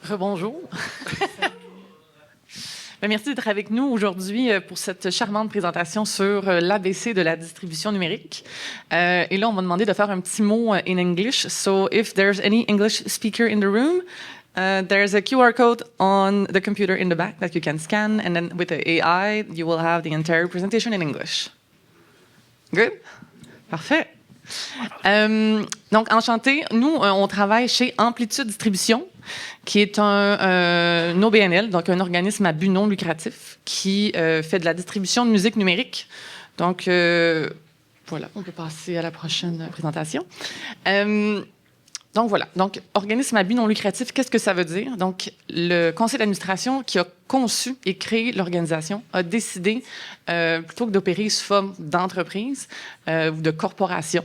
Rebonjour. Merci d'être avec nous aujourd'hui pour cette charmante présentation sur l'ABC de la distribution numérique. Et là, on m'a demandé de faire un petit mot in English. So, if there's any English speaker in the room, there's a QR code on the computer in the back that you can scan, and then with the AI, you will have the entire presentation in English. Good? Parfait. Donc, enchanté. Nous, on travaille chez Amplitude Distribution, qui est un OBNL, donc un organisme à but non lucratif, qui fait de la distribution de musique numérique. Donc, voilà, on peut passer à la prochaine présentation. Donc, voilà. Donc, organisme à but non lucratif, qu'est-ce que ça veut dire? Donc, le conseil d'administration qui a conçu et créé l'organisation a décidé, plutôt que d'opérer sous forme d'entreprise ou de corporation,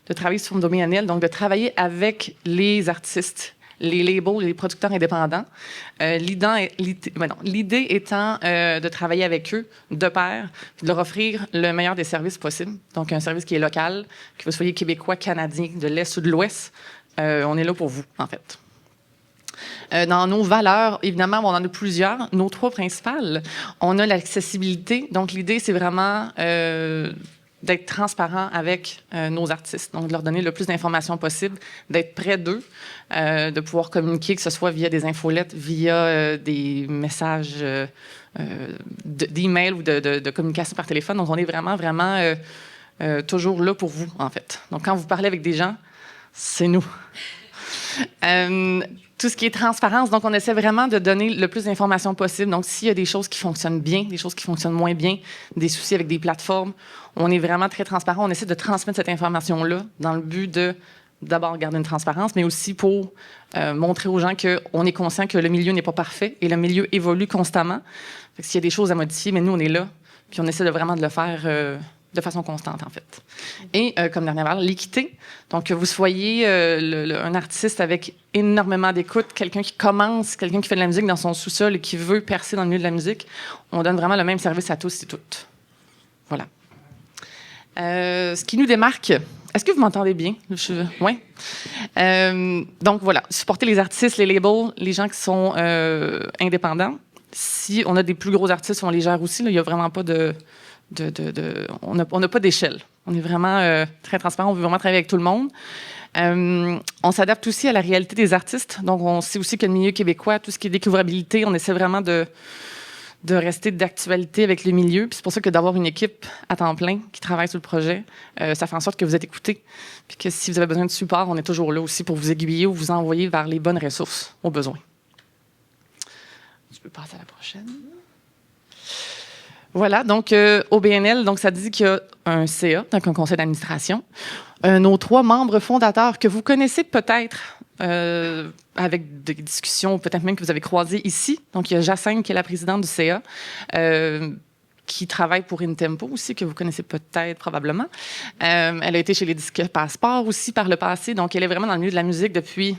de travailler sous forme d'OBNL, donc de travailler avec les artistes, les labels, les producteurs indépendants. L'idée étant de travailler avec eux de pair, de leur offrir le meilleur des services possibles. Donc, un service qui est local, que vous soyez québécois, canadien, de l'Est ou de l'Ouest, on est là pour vous, en fait. Dans nos valeurs, évidemment, on en a plusieurs. Nos trois principales, on a l'accessibilité. Donc, l'idée, c'est vraiment d'être transparent avec nos artistes. Donc, de leur donner le plus d'informations possible, d'être près d'eux, de pouvoir communiquer, que ce soit via des infolettes, via des messages d'email ou de communication par téléphone. Donc, on est vraiment toujours là pour vous, en fait. Donc, quand vous parlez avec des gens, c'est nous. Tout ce qui est transparence, donc on essaie vraiment de donner le plus d'informations possible. Donc, s'il y a des choses qui fonctionnent bien, des choses qui fonctionnent moins bien, des soucis avec des plateformes, on est vraiment très transparent. On essaie de transmettre cette information-là dans le but de d'abord garder une transparence, mais aussi pour montrer aux gens qu'on est conscient que le milieu n'est pas parfait et le milieu évolue constamment. S'il y a des choses à modifier, mais nous, on est là, puis on essaie de vraiment de le faire de façon constante, en fait. Et comme dernière valeur, l'équité. Donc, que vous soyez un artiste avec énormément d'écoute, quelqu'un qui commence, quelqu'un qui fait de la musique dans son sous-sol et qui veut percer dans le milieu de la musique, on donne vraiment le même service à tous et toutes. Voilà. Ce qui nous démarque... Est-ce que vous m'entendez bien? Oui. Donc, voilà. Supporter les artistes, les labels, les gens qui sont indépendants. Si on a des plus gros artistes, on les gère aussi. Là, il n'y a vraiment pas on n'a pas d'échelle. On est vraiment très transparent. On veut vraiment travailler avec tout le monde. On s'adapte aussi à la réalité des artistes. Donc, on sait aussi que le milieu québécois, tout ce qui est découvrabilité, on essaie vraiment de rester d'actualité avec le milieu. Puis c'est pour ça que d'avoir une équipe à temps plein qui travaille sur le projet, ça fait en sorte que vous êtes écoutés. Puis que si vous avez besoin de support, on est toujours là aussi pour vous aiguiller ou vous envoyer vers les bonnes ressources aux besoins. Je peux passer à la prochaine. Voilà, donc OBNL, donc ça dit qu'il y a un CA, donc un conseil d'administration. Nos trois membres fondateurs que vous connaissez peut-être avec des discussions, peut-être même que vous avez croisées ici. Donc, il y a Jacinthe qui est la présidente du CA, qui travaille pour Intempo aussi, que vous connaissez peut-être probablement. Elle a été chez les Disques Passeport aussi par le passé, donc elle est vraiment dans le milieu de la musique depuis,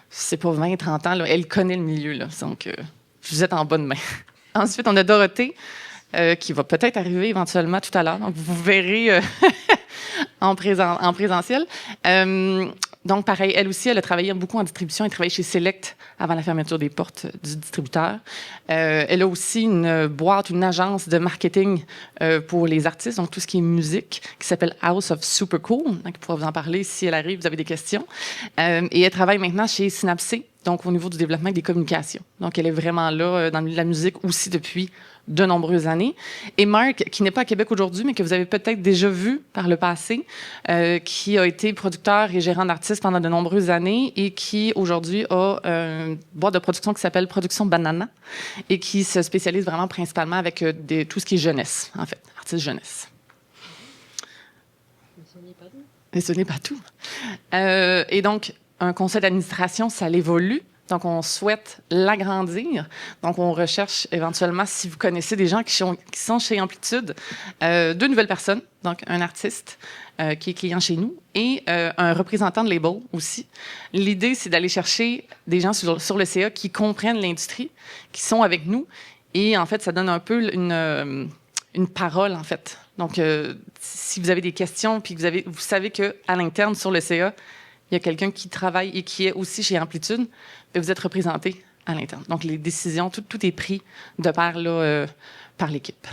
c'est pas 20, 30 ans. Là. Elle connaît le milieu, là, donc vous êtes en bonne main. Ensuite, on a Dorothée, qui va peut-être arriver éventuellement tout à l'heure. Donc, vous verrez en présentiel. Donc, pareil, elle aussi, elle a travaillé beaucoup en distribution. Elle travaillait chez Select avant la fermeture des portes du distributeur. Elle a aussi une boîte, une agence de marketing pour les artistes, donc tout ce qui est musique, qui s'appelle House of Super Cool. Donc, elle pourra vous en parler si elle arrive, vous avez des questions. Et elle travaille maintenant chez Synapsé, donc au niveau du développement des communications. Donc, elle est vraiment là dans le milieu de la musique aussi depuis de nombreuses années. Et Marc, qui n'est pas à Québec aujourd'hui, mais que vous avez peut-être déjà vu par le passé, qui a été producteur et gérant d'artistes pendant de nombreuses années et qui, aujourd'hui, a une boîte de production qui s'appelle Production Banana et qui se spécialise vraiment principalement avec tout ce qui est jeunesse, en fait, artistes jeunesse. Mais ce n'est pas tout. Et donc, un conseil d'administration, ça l'évolue. Donc, on souhaite l'agrandir. Donc, on recherche éventuellement, si vous connaissez des gens qui sont chez Amplitude, 2 nouvelles personnes. Donc, un artiste qui est client chez nous et un représentant de label aussi. L'idée, c'est d'aller chercher des gens sur le CA qui comprennent l'industrie, qui sont avec nous. Et en fait, ça donne un peu une parole, en fait. Donc, si vous avez des questions puis que vous savez qu'à l'interne, sur le CA, il y a quelqu'un qui travaille et qui est aussi chez Amplitude, bien, vous êtes représenté à l'interne. Donc, les décisions, tout est pris de pair là, par l'équipe.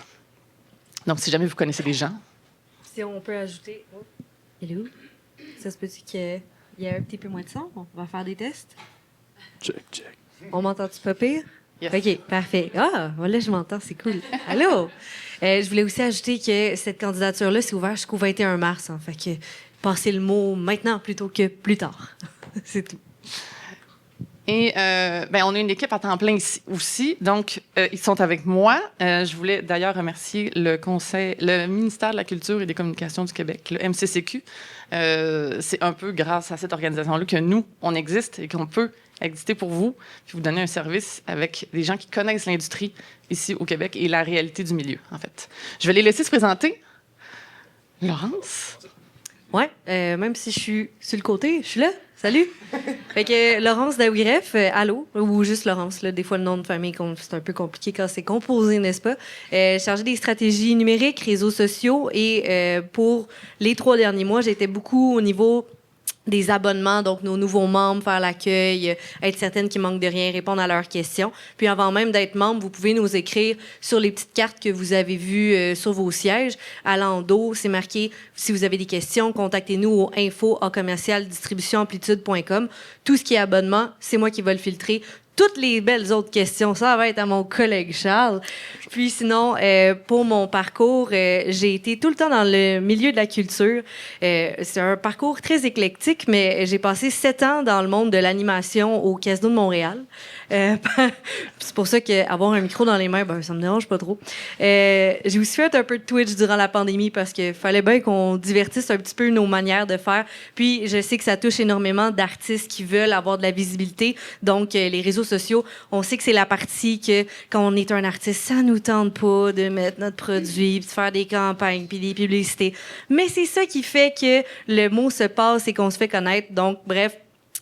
Donc, si jamais vous connaissez des gens... Si on peut ajouter... Oh. Il est où? Ça se peut-tu qu'il y a un petit peu moins de son? On va faire des tests? Check. On m'entend-tu pas pire? Yes. OK, parfait. Ah, voilà, je m'entends, c'est cool. Allô? Je voulais aussi ajouter que cette candidature-là, c'est ouvert jusqu'au 21 mars. Hein, fait que passez le mot maintenant plutôt que plus tard. C'est tout. Et on a une équipe à temps plein ici aussi. Donc, ils sont avec moi. Je voulais d'ailleurs remercier le ministère de la Culture et des Communications du Québec, le MCCQ. C'est un peu grâce à cette organisation-là que nous, on existe et qu'on peut exister pour vous, puis vous donner un service avec des gens qui connaissent l'industrie ici au Québec et la réalité du milieu, en fait. Je vais les laisser se présenter. Laurence? Oui, même si je suis sur le côté, je suis là. Salut! Fait que Laurence Dawiref, allô, ou juste Laurence, là, des fois le nom de famille, c'est un peu compliqué quand c'est composé, n'est-ce pas? Chargée des stratégies numériques, réseaux sociaux, et pour les 3 derniers mois, j'étais beaucoup au niveau des abonnements, donc nos nouveaux membres, faire l'accueil, être certaine qu'ils manquent de rien, répondre à leurs questions. Puis avant même d'être membre, vous pouvez nous écrire sur les petites cartes que vous avez vues sur vos sièges. À l'endos, c'est marqué « Si vous avez des questions, contactez-nous au info@distributionamplitude.com ». Tout ce qui est abonnement, c'est moi qui vais le filtrer. Toutes les belles autres questions, ça va être à mon collègue Charles. Puis sinon, pour mon parcours, j'ai été tout le temps dans le milieu de la culture. C'est un parcours très éclectique, mais j'ai passé 7 ans dans le monde de l'animation au Casino de Montréal. C'est pour ça qu'avoir un micro dans les mains, ça me dérange pas trop. J'ai aussi fait un peu de Twitch durant la pandémie parce qu'il fallait bien qu'on divertisse un petit peu nos manières de faire. Puis je sais que ça touche énormément d'artistes qui veulent avoir de la visibilité. Donc, les réseaux sociaux, on sait que c'est la partie que, quand on est un artiste, ça nous tente pas de mettre notre produit, puis de faire des campagnes, puis des publicités. Mais c'est ça qui fait que le mot se passe et qu'on se fait connaître. Donc, bref,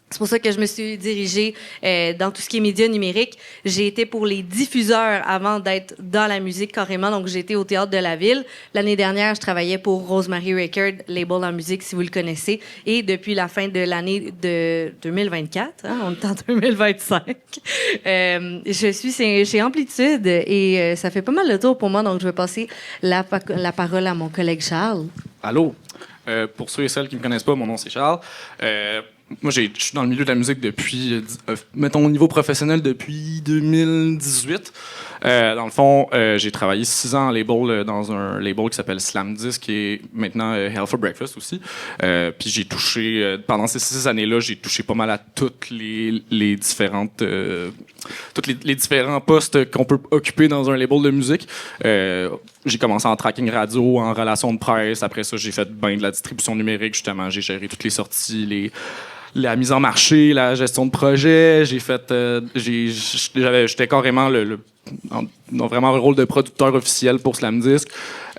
c'est pour ça que je me suis dirigée dans tout ce qui est médias numériques. J'ai été pour les diffuseurs avant d'être dans la musique carrément. Donc, j'ai été au Théâtre de la Ville. L'année dernière, je travaillais pour Rosemary Record, label en musique, si vous le connaissez. Et depuis la fin de l'année de 2024, on est en 2025, je suis chez Amplitude et ça fait pas mal de tour pour moi. Donc, je vais passer la parole à mon collègue Charles. Allô? Pour ceux et celles qui ne me connaissent pas, mon nom c'est Charles. Moi, je suis dans le milieu de la musique depuis, mettons, au niveau professionnel, depuis 2018. Dans le fond, j'ai travaillé 6 ans en label, dans un label qui s'appelle Slam Disc, qui est maintenant Hell for Breakfast aussi. Puis j'ai touché, pendant ces 6 années-là, j'ai touché pas mal à toutes les différentes... tous les différents postes qu'on peut occuper dans un label de musique. J'ai commencé en tracking radio, en relations de presse. Après ça, j'ai fait de la distribution numérique, justement. J'ai géré toutes les sorties, la mise en marché, la gestion de projet. J'ai fait... j'étais carrément vraiment le rôle de producteur officiel pour Slam Disc.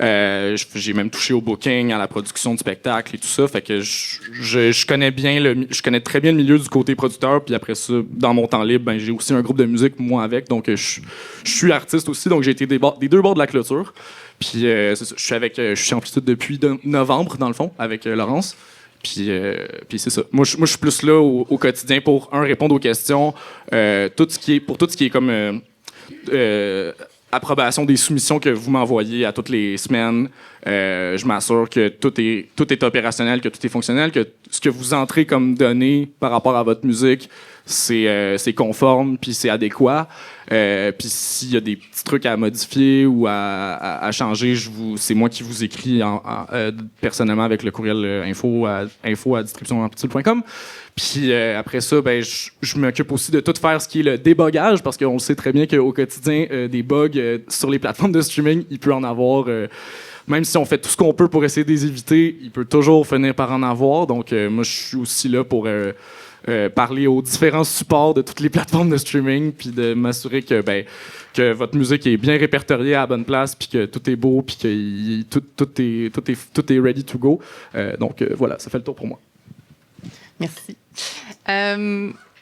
J'ai même touché au booking, à la production de spectacles et tout ça. Fait que je connais très bien le milieu du côté producteur. Puis après ça, dans mon temps libre, j'ai aussi un groupe de musique, moi, avec. Donc, je suis artiste aussi. Donc, j'ai été des 2 bords de la clôture. Puis, c'est ça, je suis Amplitude depuis novembre, dans le fond, avec Laurence. Puis c'est ça. Moi, je suis plus là au quotidien pour, répondre aux questions. Tout ce qui est comme... approbation des soumissions que vous m'envoyez à toutes les semaines. Je m'assure que tout est opérationnel, que tout est fonctionnel, que ce que vous entrez comme données par rapport à votre musique, c'est conforme, puis c'est adéquat. Puis s'il y a des petits trucs à modifier ou à changer, c'est moi qui vous écris personnellement avec le courriel info@distributionamplitude.com. Puis après ça, je m'occupe aussi de tout faire ce qui est le débogage, parce qu'on sait très bien qu'au quotidien, des bugs sur les plateformes de streaming, il peut en avoir... même si on fait tout ce qu'on peut pour essayer de les éviter, il peut toujours finir par en avoir. Donc, moi, je suis aussi là pour parler aux différents supports de toutes les plateformes de streaming, puis de m'assurer que votre musique est bien répertoriée à la bonne place, puis que tout est beau, puis que tout est ready to go. Donc, voilà, ça fait le tour pour moi. Merci.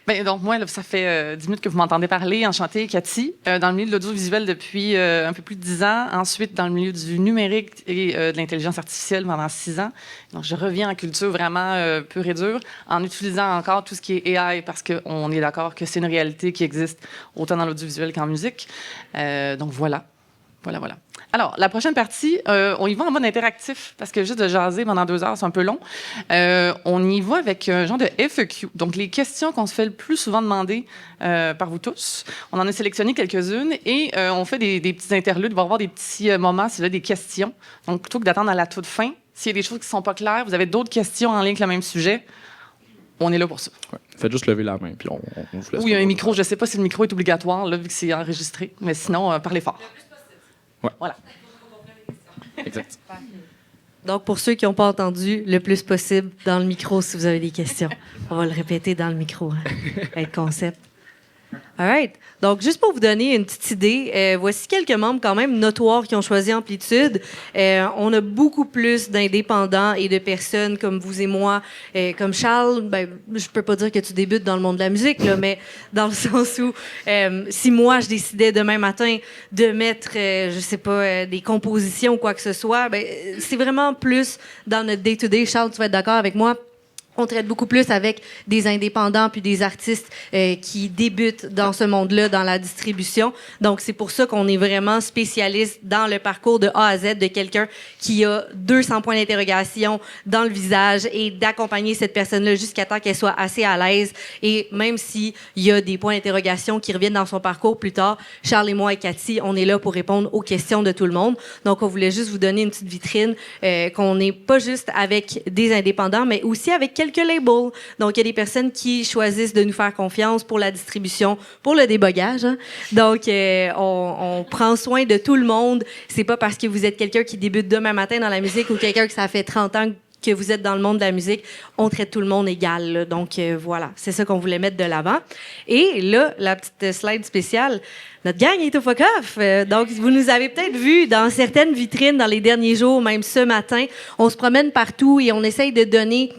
Ben, donc, moi, là, ça fait 10 minutes que vous m'entendez parler. Enchantée, Cathy. Dans le milieu de l'audiovisuel depuis un peu plus de 10 ans. Ensuite, dans le milieu du numérique et de l'intelligence artificielle pendant 6 ans. Donc, je reviens en culture vraiment pure et dure, en utilisant encore tout ce qui est AI, parce qu'on est d'accord que c'est une réalité qui existe autant dans l'audiovisuel qu'en musique. Donc, voilà. Voilà. Alors, la prochaine partie, on y va en mode interactif, parce que juste de jaser pendant 2 heures, c'est un peu long. On y va avec un genre de FAQ, donc les questions qu'on se fait le plus souvent demander par vous tous. On en a sélectionné quelques-unes et on fait des petits interludes. Il va y avoir des petits moments, si vous avez des questions. Donc, plutôt que d'attendre à la toute fin, s'il y a des choses qui ne sont pas claires, vous avez d'autres questions en lien avec le même sujet, on est là pour ça. Ouais. Faites juste lever la main, puis on vous laisse. Oui, il y a un micro. Je ne sais pas si le micro est obligatoire, là, vu que c'est enregistré, mais sinon, parlez fort. Ouais. Voilà. Exact. Donc, pour ceux qui n'ont pas entendu, le plus possible dans le micro si vous avez des questions. On va le répéter dans le micro, hein. Le concept. All right. Donc, juste pour vous donner une petite idée, voici quelques membres quand même notoires qui ont choisi Amplitude. On a beaucoup plus d'indépendants et de personnes comme vous et moi. Comme Charles, ben, je peux pas dire que tu débutes dans le monde de la musique, là, mais dans le sens où si moi, je décidais demain matin de mettre, je sais pas, des compositions ou quoi que ce soit, ben, c'est vraiment plus dans notre day-to-day. Charles, tu vas être d'accord avec moi? On traite beaucoup plus avec des indépendants puis des artistes qui débutent dans ce monde-là, dans la distribution. Donc, c'est pour ça qu'on est vraiment spécialiste dans le parcours de A à Z de quelqu'un qui a 200 points d'interrogation dans le visage et d'accompagner cette personne-là jusqu'à temps qu'elle soit assez à l'aise. Et même s'il y a des points d'interrogation qui reviennent dans son parcours plus tard, Charles et moi et Cathy, on est là pour répondre aux questions de tout le monde. Donc, on voulait juste vous donner une petite vitrine qu'on n'est pas juste avec des indépendants, mais aussi avec quelques labels. Donc, il y a des personnes qui choisissent de nous faire confiance pour la distribution, pour le débogage, hein. Donc, on prend soin de tout le monde. C'est pas parce que vous êtes quelqu'un qui débute demain matin dans la musique ou quelqu'un que ça fait 30 ans que vous êtes dans le monde de la musique, on traite tout le monde égal, là. Donc, voilà, c'est ça qu'on voulait mettre de l'avant. Et là, la petite slide spéciale, notre gang est au Fuck Off. Donc, vous nous avez peut-être vus dans certaines vitrines dans les derniers jours, même ce matin. On se promène partout et on essaye de donner...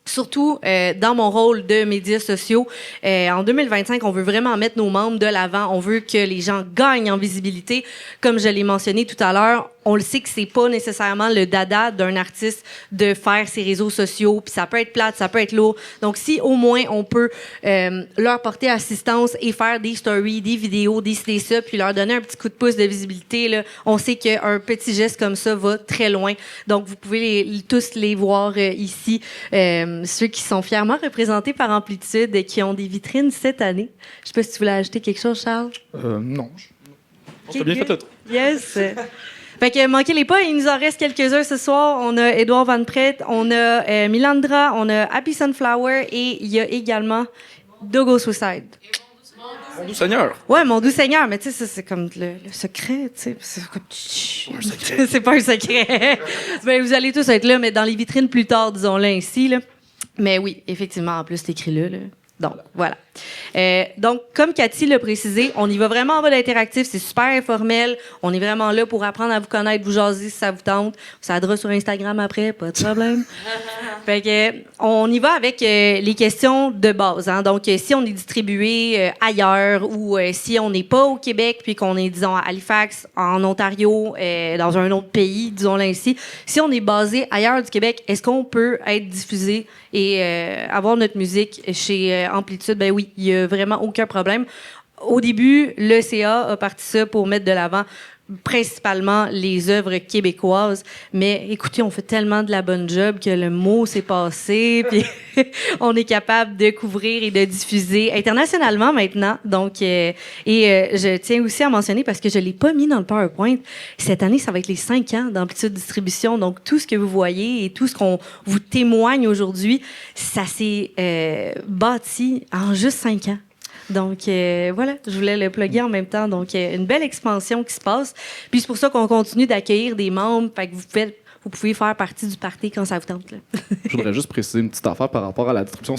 Surtout dans mon rôle de médias sociaux, en 2025, on veut vraiment mettre nos membres de l'avant. On veut que les gens gagnent en visibilité. Comme je l'ai mentionné tout à l'heure, on le sait que c'est pas nécessairement le dada d'un artiste de faire ses réseaux sociaux. Puis ça peut être plate, ça peut être lourd. Donc, si au moins on peut leur porter assistance et faire des stories, des vidéos, des ça, puis leur donner un petit coup de pouce de visibilité, là, on sait qu'un petit geste comme ça va très loin. Donc, vous pouvez tous les voir ici. Ceux qui sont fièrement représentés par Amplitude et qui ont des vitrines cette année. Je sais pas si tu voulais ajouter quelque chose, Charles? Non. On s'est bien fait tout. Yes. Fait que manquez-les pas, il nous en reste quelques-uns ce soir. On a Edouard Van Pret, on a Milandra, on a Happy Sunflower et il y a également Dogo Suicide. Mon doux Seigneur. Ouais, mon doux Seigneur, mais tu sais, ça, c'est comme le secret, tu sais. C'est comme... Un secret. C'est pas un secret. Ben, vous allez tous être là, mais dans les vitrines plus tard, disons-le ainsi, là. Mais oui, effectivement, en plus, c'est écrit là. Donc, voilà. Donc, comme Cathy l'a précisé, on y va vraiment en mode interactif. C'est super informel. On est vraiment là pour apprendre à vous connaître, vous jaser si ça vous tente. Ça aidera sur Instagram après, pas de problème. Fait que, on y va avec les questions de base, hein. Donc, si on est distribué ailleurs ou si on n'est pas au Québec puis qu'on est, disons, à Halifax, en Ontario, dans un autre pays, disons-le ainsi, si on est basé ailleurs du Québec, est-ce qu'on peut être diffusé et avoir notre musique chez Amplitude? Ben oui, il n'y a vraiment aucun problème. Au début, le CA a parti ça pour mettre de l'avant principalement les œuvres québécoises. Mais écoutez, on fait tellement de la bonne job que le mot s'est passé, puis on est capable de couvrir et de diffuser internationalement maintenant. Donc, je tiens aussi à mentionner, parce que je ne l'ai pas mis dans le PowerPoint, cette année, ça va être les 5 ans d'Amplitude Distribution. Donc, tout ce que vous voyez et tout ce qu'on vous témoigne aujourd'hui, ça s'est bâti en juste 5 ans. Donc, voilà, je voulais le plugger en même temps. Donc, une belle expansion qui se passe. Puis, c'est pour ça qu'on continue d'accueillir des membres. Fait que vous pouvez faire partie du party quand ça vous tente, là. Je voudrais juste préciser une petite affaire par rapport à la distribution.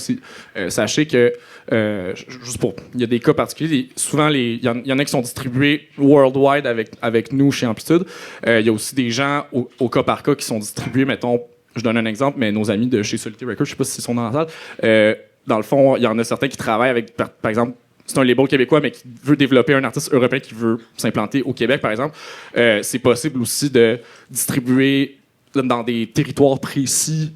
Sachez que, il y a des cas particuliers. Souvent, il y en a qui sont distribués worldwide avec nous chez Amplitude. Il y a aussi des gens au cas par cas qui sont distribués, mettons, je donne un exemple, mais nos amis de chez Solitaire Records, je ne sais pas s'ils sont dans la salle, dans le fond, il y en a certains qui travaillent avec, par exemple, c'est un label québécois, mais qui veut développer un artiste européen qui veut s'implanter au Québec, par exemple. C'est possible aussi de distribuer dans des territoires précis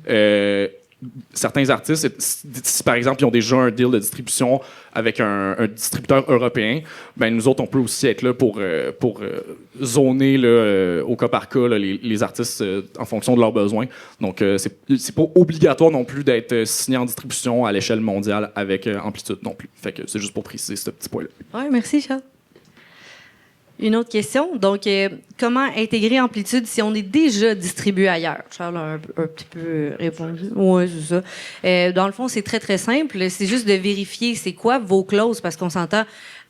certains artistes. Si, par exemple, ils ont déjà un deal de distribution avec un distributeur européen, ben nous autres, on peut aussi être là pour zoner là, au cas par cas là, les artistes en fonction de leurs besoins. Donc, c'est pas obligatoire non plus d'être signé en distribution à l'échelle mondiale avec Amplitude non plus. Fait que c'est juste pour préciser ce petit point-là. Oui, merci, Charles. Une autre question. Donc, comment intégrer Amplitude si on est déjà distribué ailleurs? Charles a un petit peu répondu. Oui, c'est ça. Dans le fond, c'est très, très simple. C'est juste de vérifier c'est quoi vos clauses, parce qu'on s'entend,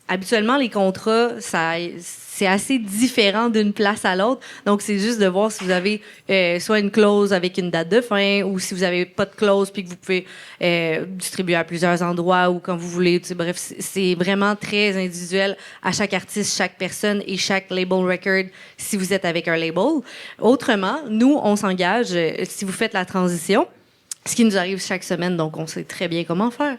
habituellement, les contrats, c'est assez différent d'une place à l'autre. Donc, c'est juste de voir si vous avez soit une clause avec une date de fin ou si vous n'avez pas de clause puis que vous pouvez distribuer à plusieurs endroits ou quand vous voulez. Bref, c'est vraiment très individuel à chaque artiste, chaque personne et chaque label record si vous êtes avec un label. Autrement, nous, on s'engage si vous faites la transition. Ce qui nous arrive chaque semaine, donc on sait très bien comment faire.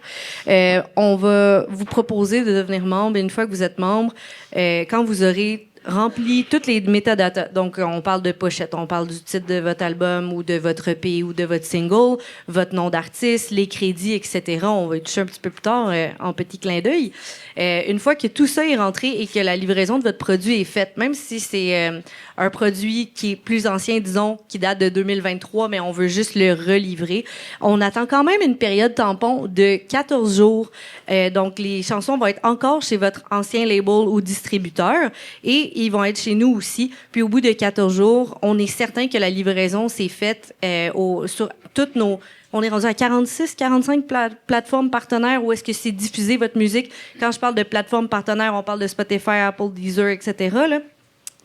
On va vous proposer de devenir membre. Et une fois que vous êtes membre, quand vous aurez rempli toutes les métadatas, donc on parle de pochette, on parle du titre de votre album ou de votre EP ou de votre single, votre nom d'artiste, les crédits, etc. On va y toucher un petit peu plus tard en petit clin d'œil. Une fois que tout ça est rentré et que la livraison de votre produit est faite, même si c'est un produit qui est plus ancien, disons, qui date de 2023, mais on veut juste le relivrer, on attend quand même une période tampon de 14 jours. Donc, les chansons vont être encore chez votre ancien label ou distributeur et ils vont être chez nous aussi. Puis, au bout de 14 jours, on est certain que la livraison s'est faite sur toutes nos... On est rendu à 46, 45 plateformes partenaires où est-ce que c'est diffusé votre musique. Quand je parle de plateformes partenaires, on parle de Spotify, Apple, Deezer, etc. Là.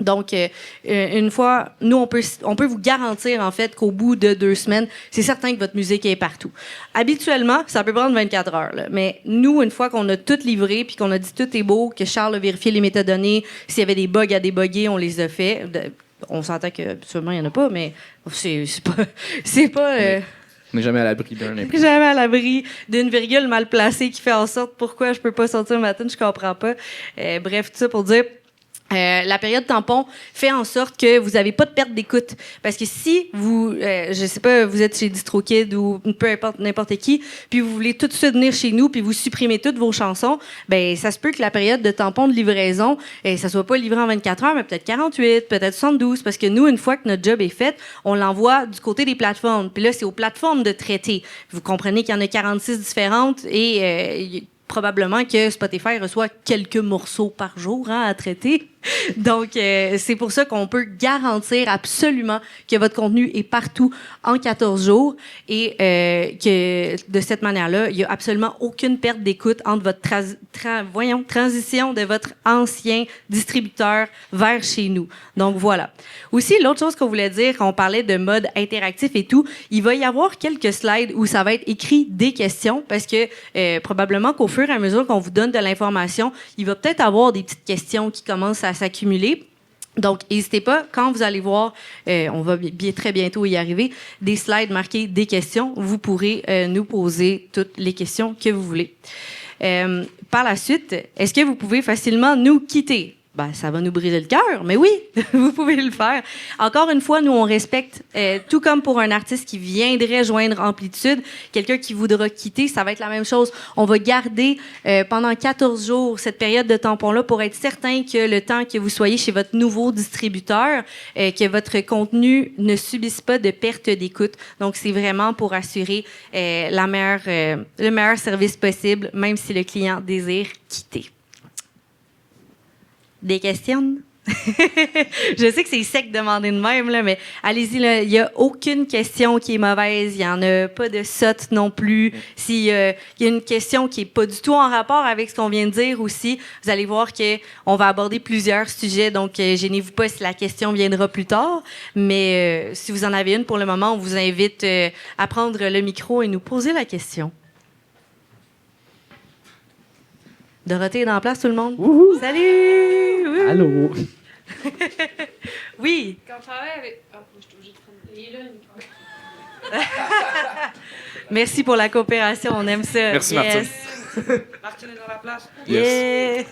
Donc, une fois, nous, on peut vous garantir, en fait, qu'au bout de 2 semaines, c'est certain que votre musique est partout. Habituellement, ça peut prendre 24 heures. Là. Mais nous, une fois qu'on a tout livré puis qu'on a dit tout est beau, que Charles a vérifié les métadonnées, s'il y avait des bugs à débugger, on les a fait. On s'entend que, absolument, il n'y en a pas, mais c'est pas On n'est jamais à l'abri d'un imprévu. Jamais à l'abri d'une virgule mal placée qui fait en sorte pourquoi je peux pas sortir ma tune, je comprends pas. Bref, tout ça pour dire... la période tampon fait en sorte que vous n'avez pas de perte d'écoute. Parce que si vous, je sais pas, vous êtes chez DistroKid ou peu importe, n'importe qui, puis vous voulez tout de suite venir chez nous puis vous supprimez toutes vos chansons, ben ça se peut que la période de tampon de livraison, ça soit pas livré en 24 heures, mais peut-être 48, peut-être 72, parce que nous, une fois que notre job est fait, on l'envoie du côté des plateformes. Puis là, c'est aux plateformes de traiter. Vous comprenez qu'il y en a 46 différentes et probablement que Spotify reçoit quelques morceaux par jour à traiter. Donc, c'est pour ça qu'on peut garantir absolument que votre contenu est partout en 14 jours et que de cette manière-là, il n'y a absolument aucune perte d'écoute entre votre transition de votre ancien distributeur vers chez nous. Donc, voilà. Aussi, l'autre chose qu'on voulait dire, quand on parlait de mode interactif et tout, il va y avoir quelques slides où ça va être écrit des questions parce que probablement qu'au fur et à mesure qu'on vous donne de l'information, il va peut-être avoir des petites questions qui commencent à s'accumuler. Donc, n'hésitez pas, quand vous allez voir, on va très bientôt y arriver, des slides marqués des questions, vous pourrez nous poser toutes les questions que vous voulez. Par la suite, est-ce que vous pouvez facilement nous quitter? Ben, ça va nous briser le cœur, mais oui, vous pouvez le faire. Encore une fois, nous, on respecte, tout comme pour un artiste qui viendrait joindre Amplitude, quelqu'un qui voudra quitter, ça va être la même chose. On va garder pendant 14 jours cette période de tampon-là pour être certain que le temps que vous soyez chez votre nouveau distributeur, que votre contenu ne subisse pas de perte d'écoute. Donc, c'est vraiment pour assurer le meilleur service possible, même si le client désire quitter. Des questions? Je sais que c'est sec de demander de même, là, mais allez-y, il n'y a aucune question qui est mauvaise. Il n'y en a pas de sotte non plus. S'il y a une question qui n'est pas du tout en rapport avec ce qu'on vient de dire aussi, vous allez voir qu'on va aborder plusieurs sujets. Donc, gênez-vous pas si la question viendra plus tard. Mais si vous en avez une pour le moment, on vous invite à prendre le micro et nous poser la question. Dorothée est dans la place, tout le monde? Wouhou! Salut! Wouhou! Allô? Oui. Quand je travaille avec... Ah, je suis obligée de prendre... Il est là, le micro. Merci pour la coopération, on aime ça. Merci, Martine. Martine est dans la place. Yeah.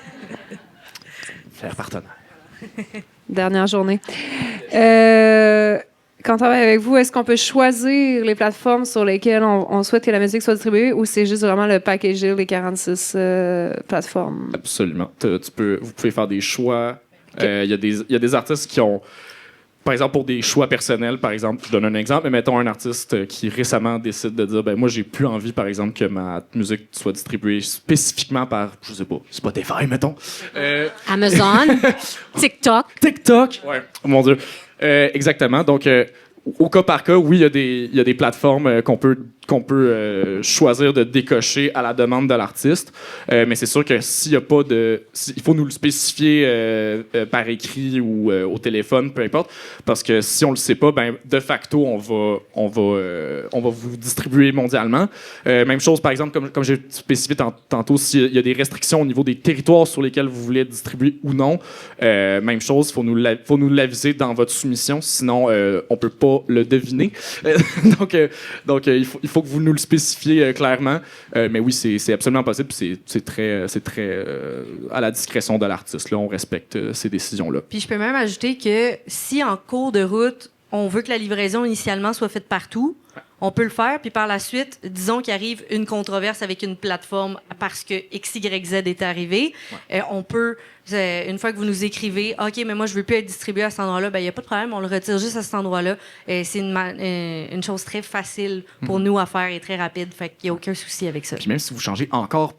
Faire partenaire. Dernière journée. Quand on travaille avec vous, est-ce qu'on peut choisir les plateformes sur lesquelles on souhaite que la musique soit distribuée ou c'est juste vraiment le packaging, les 46 plateformes? Absolument. Vous pouvez faire des choix. Il y a des artistes qui ont, par exemple, pour des choix personnels, par exemple, je donne un exemple, mais mettons un artiste qui récemment décide de dire, ben moi, j'ai plus envie, par exemple, que ma musique soit distribuée spécifiquement par, je sais pas, Spotify, mettons. Amazon, TikTok. TikTok! Ouais. Oh mon Dieu. Exactement. Donc, au cas par cas, oui, il y a des plateformes qu'on peut choisir de décocher à la demande de l'artiste. Mais c'est sûr que s'il y a pas de... il faut nous le spécifier par écrit ou au téléphone, peu importe. Parce que si on le sait pas, ben, de facto, on va vous distribuer mondialement. Même chose, par exemple, comme j'ai spécifié tantôt, s'il y a des restrictions au niveau des territoires sur lesquels vous voulez distribuer ou non, même chose, il faut nous l'aviser dans votre soumission, sinon on peut pas le deviner. donc il faut que vous nous le spécifiez clairement. Mais oui, c'est absolument possible. C'est très à la discrétion de l'artiste. Là, on respecte ces décisions-là. Puis je peux même ajouter que si en cours de route, on veut que la livraison initialement soit faite partout, on peut le faire. Puis par la suite, disons qu'il arrive une controverse avec une plateforme parce que X, Y, Z est arrivé. On peut, une fois que vous nous écrivez, OK, mais moi, je veux plus être distribué à cet endroit-là, ben il n'y a pas de problème, on le retire juste à cet endroit-là. C'est une chose très facile pour nous à faire et très rapide. Fait qu'il n'y a aucun souci avec ça. Puis même si vous changez encore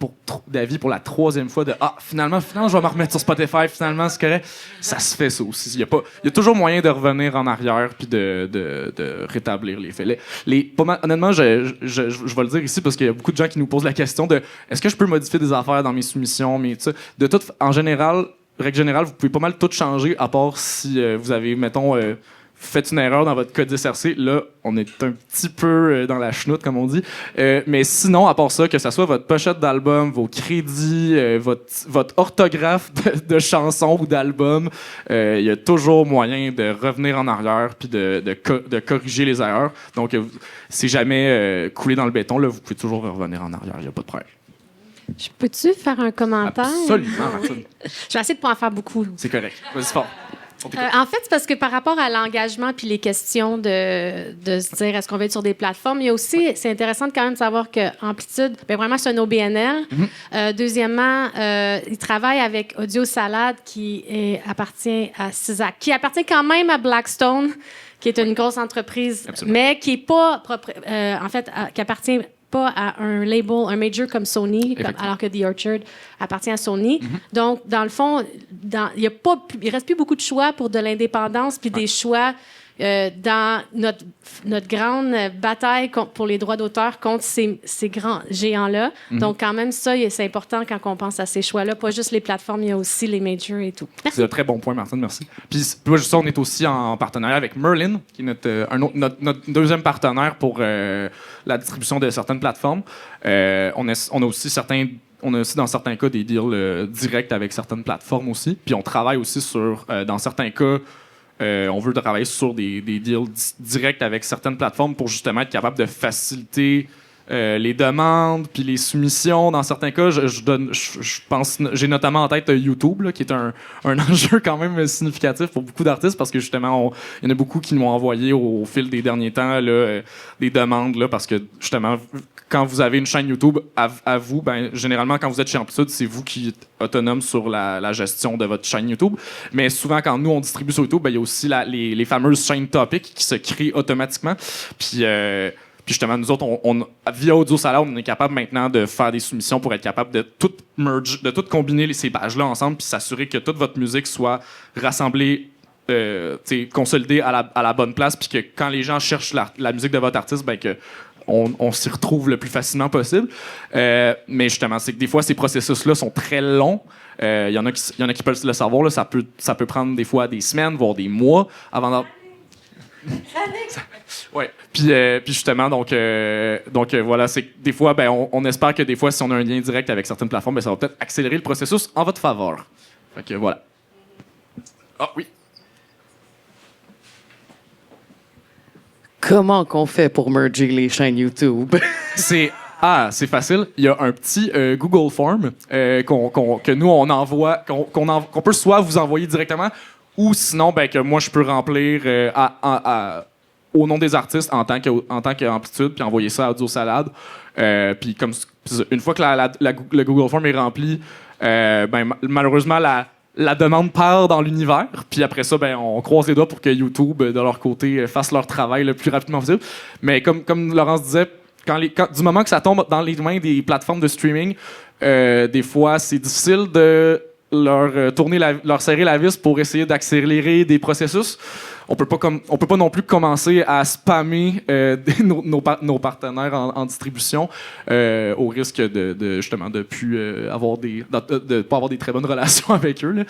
d'avis pour la 3e fois de finalement, je vais me remettre sur Spotify, finalement, c'est correct, ça se fait ça aussi. Il y a toujours moyen de revenir en arrière puis de rétablir les faits. Honnêtement, je vais le dire ici parce qu'il y a beaucoup de gens qui nous posent la question de est-ce que je peux modifier des affaires dans mes soumissions, mais en général, règle générale, vous pouvez pas mal tout changer à part si vous avez, mettons, fait une erreur dans votre code SRC. Là, on est un petit peu dans la chenoute, comme on dit. Mais sinon, à part ça, que ce soit votre pochette d'album, vos crédits, votre orthographe de chansons ou d'albums, il y a toujours moyen de revenir en arrière puis de corriger les erreurs. Donc, c'est jamais coulé dans le béton. Là, vous pouvez toujours revenir en arrière. Il n'y a pas de problème. Peux-tu faire un commentaire? Absolument, Martine. Je vais essayer de pas en faire beaucoup. C'est correct. Vas-y fort. En fait, c'est parce que par rapport à l'engagement puis les questions de se dire est-ce qu'on va être sur des plateformes, il y a aussi, c'est intéressant de quand même savoir que Amplitude, ben vraiment, c'est un OBNL. Deuxièmement, il travaille avec Audio Salade appartient à CISAC, qui appartient quand même à Blackstone, qui est une grosse entreprise, mais qui est pas qui appartient pas à un label, un major comme Sony, alors que The Orchard appartient à Sony. Donc, dans le fond, il reste plus beaucoup de choix pour de l'indépendance puis des choix dans notre grande bataille pour les droits d'auteur contre ces grands géants-là. Donc, quand même, ça, c'est important quand on pense à ces choix-là. Pas juste les plateformes, il y a aussi les majors et tout. Merci. C'est un très bon point, Martine, merci. Puis, on est aussi en partenariat avec Merlin, qui est notre deuxième partenaire pour la distribution de certaines plateformes. On a aussi dans certains cas des deals directs avec certaines plateformes aussi. Puis on travaille aussi sur, dans certains cas, on veut travailler sur des deals directs avec certaines plateformes pour justement être capable de faciliter les demandes puis les soumissions. Dans certains cas, je pense, j'ai notamment en tête YouTube, là, qui est un enjeu quand même significatif pour beaucoup d'artistes parce que justement, il y en a beaucoup qui nous ont envoyé au fil des derniers temps là, des demandes là, parce que justement, quand vous avez une chaîne YouTube à vous, ben, généralement, quand vous êtes chez Amplitude, c'est vous qui êtes autonome sur la gestion de votre chaîne YouTube. Mais souvent, quand nous, on distribue sur YouTube, ben, il y a aussi les fameuses chaînes topics qui se créent automatiquement. Puis justement, nous autres, via Audio Salade, on est capable maintenant de faire des soumissions pour être capable de tout merge, de tout combiner ces pages-là ensemble puis s'assurer que toute votre musique soit rassemblée, consolidée à la bonne place puis que quand les gens cherchent la musique de votre artiste, ben que on s'y retrouve le plus facilement possible. Mais justement, c'est que des fois, ces processus-là sont très longs. Il y en a qui peuvent le savoir. Là, ça peut prendre des fois des semaines, voire des mois avant de... Ouais. Puis justement, donc voilà, c'est que des fois, ben, on espère que des fois, si on a un lien direct avec certaines plateformes, ben, ça va peut-être accélérer le processus en votre faveur. Fait que voilà. Ah oui. Comment qu'on fait pour merger les chaînes YouTube? C'est facile. Il y a un petit Google Form que nous, on envoie, qu'on peut soit vous envoyer directement ou sinon ben, que moi, je peux remplir au nom des artistes en tant qu'amplitude puis envoyer ça à Audio Salade. Puis comme une fois que le Google Form est rempli, malheureusement, la demande part dans l'univers. Puis après ça, ben, on croise les doigts pour que YouTube, de leur côté, fasse leur travail le plus rapidement possible. Mais comme Laurence disait, du moment que ça tombe dans les mains des plateformes de streaming, des fois, c'est difficile de leur serrer la vis pour essayer d'accélérer des processus. On peut pas non plus commencer à spammer nos partenaires en distribution au risque de justement de plus avoir de pas avoir des très bonnes relations avec eux. Là.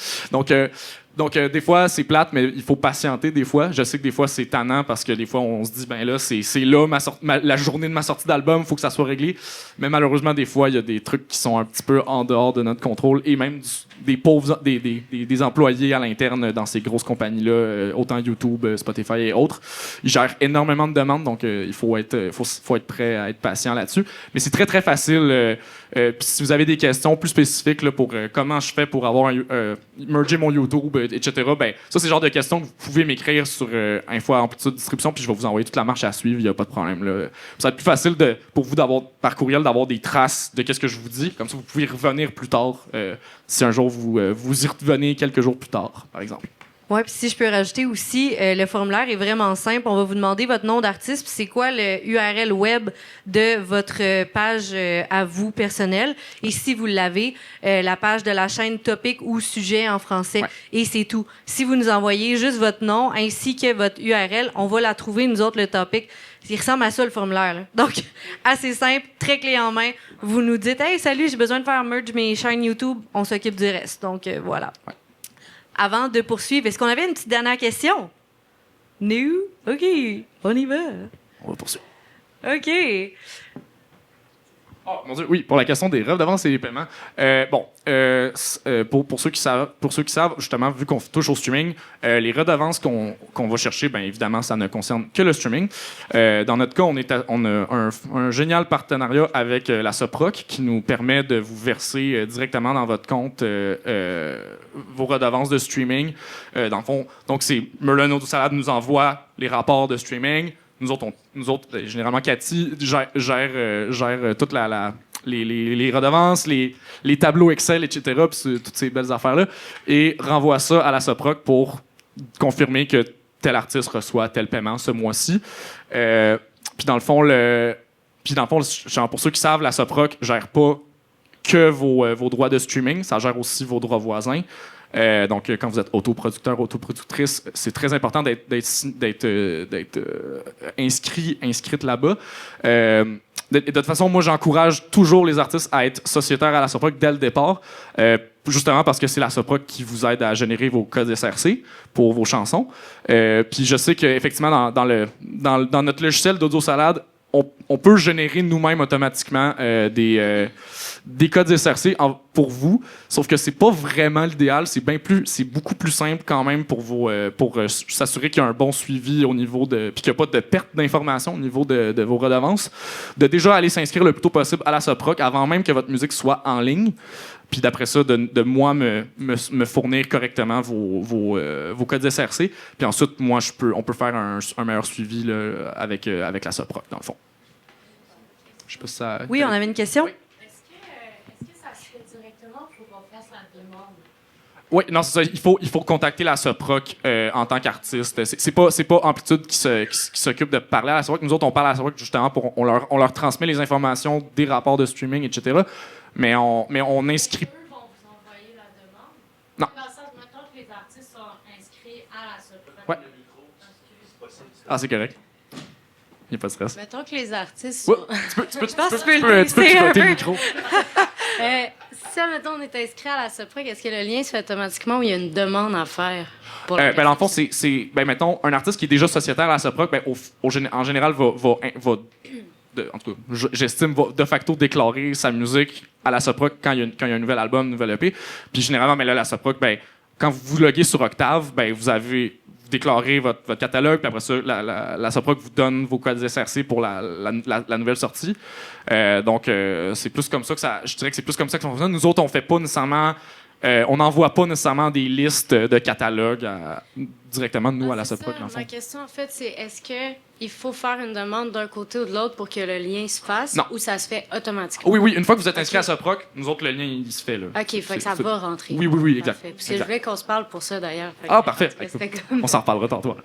Donc, des fois, c'est plate, mais il faut patienter des fois. Je sais que des fois, c'est tannant parce que des fois, on se dit, ben là, c'est là la journée de ma sortie d'album, il faut que ça soit réglé. Mais malheureusement, des fois, il y a des trucs qui sont un petit peu en dehors de notre contrôle et même des employés à l'interne dans ces grosses compagnies-là, autant YouTube, Spotify et autres. Ils gèrent énormément de demandes, donc il faut être prêt à être patient là-dessus. Mais c'est très, très facile. Puis si vous avez des questions plus spécifiques là, pour comment je fais pour avoir merger mon YouTube, etc., ben, ça, c'est le genre de questions que vous pouvez m'écrire sur Info Amplitude Distribution, puis je vais vous envoyer toute la marche à suivre, il n'y a pas de problème. Là. Ça va être plus facile pour vous par courriel d'avoir des traces de ce que je vous dis. Comme ça, vous pouvez y revenir plus tard si un jour vous y revenez quelques jours plus tard, par exemple. Oui, puis si je peux rajouter aussi, le formulaire est vraiment simple. On va vous demander votre nom d'artiste, puis c'est quoi le URL web de votre page à vous personnelle. Et si vous l'avez, la page de la chaîne topic ou sujet en français. Ouais. Et c'est tout. Si vous nous envoyez juste votre nom ainsi que votre URL, on va la trouver, nous autres, le topic. Il ressemble à ça, le formulaire. Là. Donc, assez simple, très clé en main. Vous nous dites « Hey, salut, j'ai besoin de faire merge mes chaînes YouTube. » On s'occupe du reste. Donc, voilà. Ouais. Avant de poursuivre, est-ce qu'on avait une petite dernière question? Nous? OK, on y va. On va poursuivre. OK. Oh, mon Dieu, oui, pour la question des redevances et des paiements. Pour ceux qui savent, justement, vu qu'on touche au streaming, les redevances qu'on va chercher, bien évidemment, ça ne concerne que le streaming. Dans notre cas, on a un génial partenariat avec la Soproc qui nous permet de vous verser directement dans votre compte vos redevances de streaming. Dans le fond, donc c'est Merlin Audio Salade nous envoie les rapports de streaming. Nous autres, généralement, Cathy gère toutes les redevances, les tableaux Excel, etc., puis toutes ces belles affaires-là, et renvoie ça à la Soproc pour confirmer que tel artiste reçoit tel paiement ce mois-ci. Puis dans le fond, pour ceux qui savent, la Soproc gère pas que vos droits de streaming, ça gère aussi vos droits voisins. Donc, quand vous êtes autoproducteur, autoproductrice, c'est très important d'être inscrite là-bas. De toute façon, moi, j'encourage toujours les artistes à être sociétaires à la Soproc dès le départ, justement parce que c'est la Soproc qui vous aide à générer vos codes SRC pour vos chansons. Puis je sais qu'effectivement, dans notre logiciel d'Audio Salade, on peut générer nous-mêmes automatiquement des codes SRC pour vous, sauf que c'est pas vraiment l'idéal. C'est beaucoup plus simple quand même pour s'assurer qu'il y a un bon suivi au niveau puis qu'il n'y a pas de perte d'informations au niveau de vos redevances. De déjà aller s'inscrire le plus tôt possible à la Soproc avant même que votre musique soit en ligne. Puis d'après ça, de moi me fournir correctement vos codes SRC. Puis ensuite, moi, on peut faire un meilleur suivi là, avec la Soproc, dans le fond. Je sais pas si ça... Oui, on avait une question? Oui. Est-ce que ça se fait directement pour qu'on fasse la demande? Oui, non, c'est ça. Il faut contacter la Soproc en tant qu'artiste. C'est pas Amplitude qui s'occupe de parler à la Soproc. Nous autres, on parle à la Soproc justement on leur transmet les informations des rapports de streaming, etc. Mais on inscrit... Eux vont vous envoyer la demande? Non. Dans le sens, mettons que les artistes sont inscrits à la Soproc. Ouais. Ah, c'est correct. Il n'y a pas de stress. Mettons que les artistes ouais, sont... tu peux pivoter le micro. Si, mettons, on est inscrit à la Soproc, est-ce que le lien se fait automatiquement ou il y a une demande à faire? Dans le fond, mettons, un artiste qui est déjà sociétaire à la Soproc, en général, en tout cas, j'estime, va de facto déclarer sa musique à la Soproc quand il y a un nouvel album, une nouvelle EP. Puis généralement, là, la Soproc, quand vous vous loguez sur Octave, vous déclarez votre catalogue, puis après ça, la SOPROC vous donne vos codes SRC pour la nouvelle sortie. Donc, c'est plus comme ça que je dirais que c'est plus comme ça que ça fonctionne. Nous autres, on fait pas nécessairement... on n'envoie pas nécessairement des listes de catalogues directement de nous à la SOPROC. Ma question, en fait, c'est est-ce qu'il faut faire une demande d'un côté ou de l'autre pour que le lien se fasse ou ça se fait automatiquement? Oui. Une fois que vous êtes inscrit à SOPROC, nous autres, le lien, il se fait. Là. OK, fait que ça va rentrer. Oui, exact. Parce que je voulais qu'on se parle pour ça, d'ailleurs. Parfait. On s'en reparlera tantôt.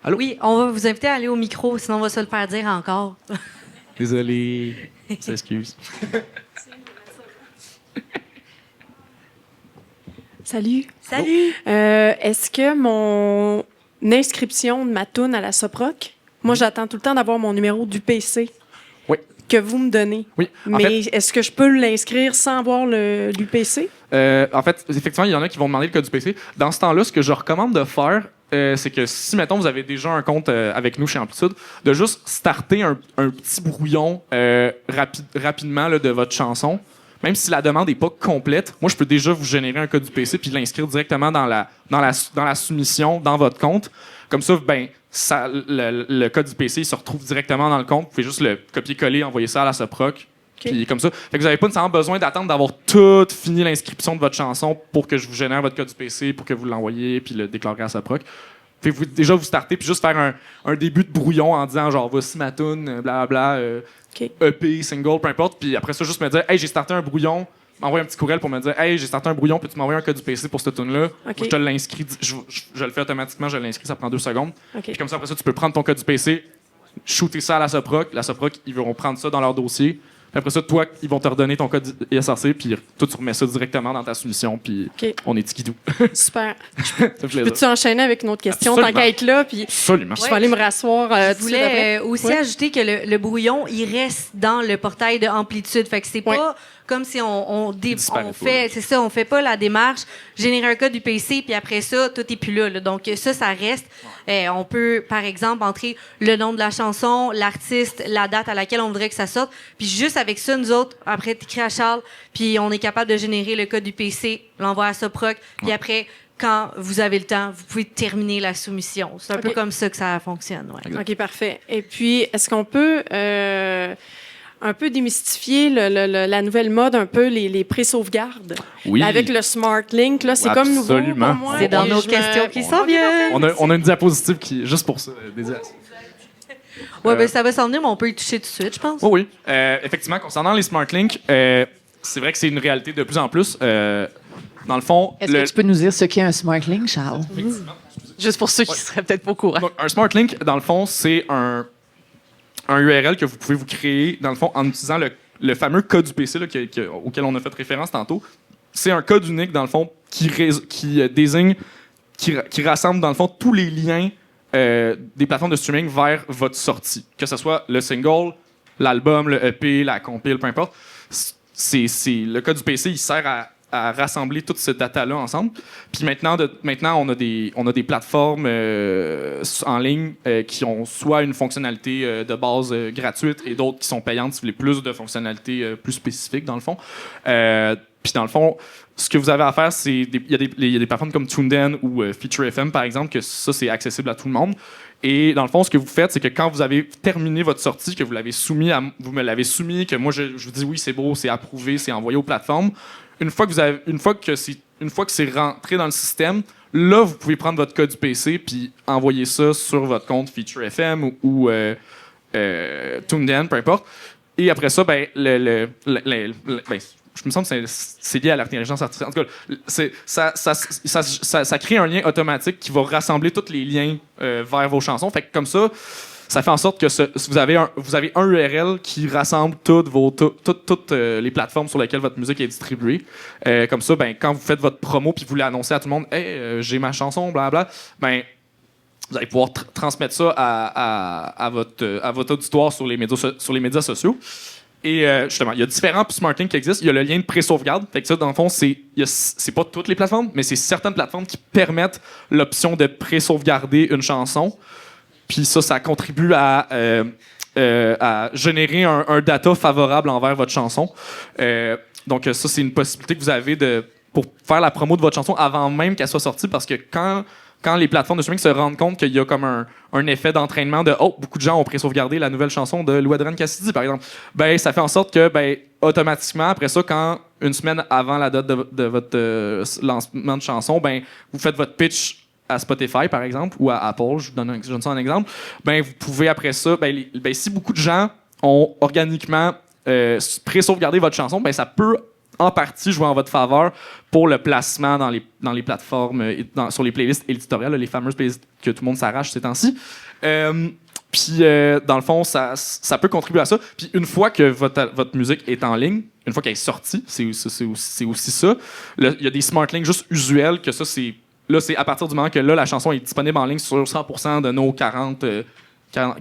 Allô? Oui, on va vous inviter à aller au micro, sinon on va se le faire dire encore. Désolé. S'excuse. Salut. Salut! Est-ce que mon inscription de ma toune à la SOPROC, moi, j'attends tout le temps d'avoir mon numéro du PC que vous me donnez. Oui. Mais est-ce que je peux l'inscrire sans avoir du PC? En fait, effectivement, il y en a qui vont demander le code du PC. Dans ce temps-là, ce que je recommande de faire, c'est que si, mettons, vous avez déjà un compte avec nous chez Amplitude, de juste starter un petit brouillon rapidement là, de votre chanson. Même si la demande n'est pas complète, moi, je peux déjà vous générer un code du PC puis l'inscrire directement dans la soumission, dans votre compte. Comme ça, le code du PC il se retrouve directement dans le compte. Vous pouvez juste le copier-coller, envoyer ça à la SOPROC. Puis comme ça. Fait que vous n'avez pas nécessairement besoin d'attendre d'avoir tout fini l'inscription de votre chanson pour que je vous génère votre code du PC, pour que vous l'envoyiez puis le déclarez à SOPROC. Fait que déjà vous startez puis juste faire un début de brouillon en disant genre voici ma tune, blablabla, EP, single, peu importe. Puis après ça, juste me dire hey, j'ai starté un brouillon, m'envoyer un petit courriel pour me dire hey, j'ai starté un brouillon, peux-tu m'envoyer un code du PC pour cette tune-là? Moi, je te l'inscris, je le fais automatiquement, je l'inscris, ça prend 2 secondes. Puis comme ça, après ça, tu peux prendre ton code du PC, shooter ça à la SOPROC. La SOPROC, ils vont prendre ça dans leur dossier. Puis après ça, toi, ils vont te redonner ton code ISRC, puis toi, tu remets ça directement dans ta soumission, puis on est tikidou. Super. Peux-tu Peux-tu enchaîner avec une autre question? Absolument. Tant qu'à être là, puis Absolument. je vais aller me rasseoir. Je voulais aussi ajouter que le brouillon, il reste dans le portail de Amplitude. Fait que c'est pas comme si on fait, c'est ça, on fait pas la démarche, générer un code du PC, puis après ça, tout est plus là. Donc ça reste. On peut, par exemple, entrer le nom de la chanson, l'artiste, la date à laquelle on voudrait que ça sorte, puis juste avec ça, nous autres, après, t'écris à Charles, puis on est capable de générer le code du PC, l'envoie à SOPROC, puis après, quand vous avez le temps, vous pouvez terminer la soumission. C'est un peu comme ça que ça fonctionne. Ouais. OK, parfait. Et puis, est-ce qu'on peut un peu démystifier la nouvelle mode, un peu les pré-sauvegardes? Oui. Avec le Smart Link, là, c'est comme nouveau pour moi. C'est dans nos questions qui s'en viennent. On a une diapositive qui juste pour ça, dédiée à ça. Ben, ça va s'en venir, mais on peut y toucher tout de suite, je pense. Oui. Effectivement, concernant les Smart Links, c'est vrai que c'est une réalité de plus en plus. Dans le fond... Est-ce que tu peux nous dire ce qu'est un Smart Link, Charles? Juste pour ceux qui seraient peut-être pas au courant. Donc, un Smart Link, dans le fond, c'est un URL que vous pouvez vous créer, dans le fond, en utilisant le fameux code du PC là, auquel on a fait référence tantôt. C'est un code unique, dans le fond, qui rassemble, dans le fond, tous les liens des plateformes de streaming vers votre sortie. Que ce soit le single, l'album, le EP, la compile, peu importe. Le code du PC, il sert à rassembler toute cette data-là ensemble. Puis maintenant, on a des plateformes en ligne qui ont soit une fonctionnalité de base gratuite et d'autres qui sont payantes si vous voulez plus de fonctionnalités plus spécifiques, dans le fond. Puis dans le fond, ce que vous avez à faire, c'est... Il y a des plateformes comme TuneIn ou Feature FM, par exemple, que ça, c'est accessible à tout le monde. Et dans le fond, ce que vous faites, c'est que quand vous avez terminé votre sortie, que vous me l'avez soumis, que moi, je vous dis oui, c'est beau, c'est approuvé, c'est envoyé aux plateformes, une fois que c'est rentré dans le système, là, vous pouvez prendre votre code du PC puis envoyer ça sur votre compte Feature FM ou TuneIn, peu importe. Et après ça, je me semble que c'est lié à l'intelligence artificielle. En tout cas, ça crée un lien automatique qui va rassembler tous les liens vers vos chansons. Fait que comme ça fait en sorte que vous avez un URL qui rassemble toutes les plateformes sur lesquelles votre musique est distribuée. Comme ça, quand vous faites votre promo puis vous l'annoncez à tout le monde, hey, j'ai ma chanson, blablabla, vous allez pouvoir transmettre ça à votre auditoire sur les médias sociaux. Et justement, il y a différents Smart Links qui existent. Il y a le lien de pré-sauvegarde. Fait que ça, dans le fond, c'est pas toutes les plateformes, mais c'est certaines plateformes qui permettent l'option de pré-sauvegarder une chanson. Puis ça contribue à générer un data favorable envers votre chanson. Donc ça, c'est une possibilité que vous avez pour faire la promo de votre chanson avant même qu'elle soit sortie, parce que quand quand les plateformes de streaming se rendent compte qu'il y a comme un effet d'entraînement de beaucoup de gens ont pré-sauvegardé la nouvelle chanson de Louis-Adrien Cassidy, par exemple, ben ça fait en sorte que automatiquement, après ça, quand une semaine avant la date de votre lancement de chanson, ben vous faites votre pitch à Spotify, par exemple, ou à Apple, je donne ça un exemple, ben vous pouvez après ça, si beaucoup de gens ont organiquement pré-sauvegardé votre chanson, ben ça peut en partie jouer en votre faveur pour le placement dans les plateformes, sur les playlists éditoriales, les fameuses playlists que tout le monde s'arrache ces temps-ci. Puis, dans le fond, ça peut contribuer à ça. Puis, une fois que votre musique est en ligne, une fois qu'elle est sortie, c'est aussi ça. Il y a des smart links juste usuels que ça, c'est à partir du moment que la chanson est disponible en ligne sur 100% de nos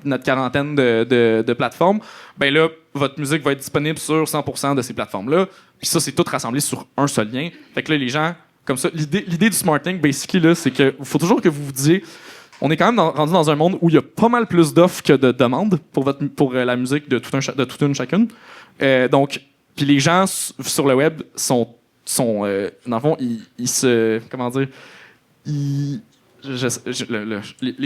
notre quarantaine de plateformes, ben là, votre musique va être disponible sur 100% de ces plateformes-là. Puis ça, c'est tout rassemblé sur un seul lien. Fait que là, les gens, comme ça, l'idée du Smart Link, basically, là, c'est qu'il faut toujours que vous vous disiez, on est quand même rendu dans un monde où il y a pas mal plus d'offres que de demandes pour la musique de toute une chacune. Donc, puis les gens sur le web sont dans le fond, ils se... Comment dire? Les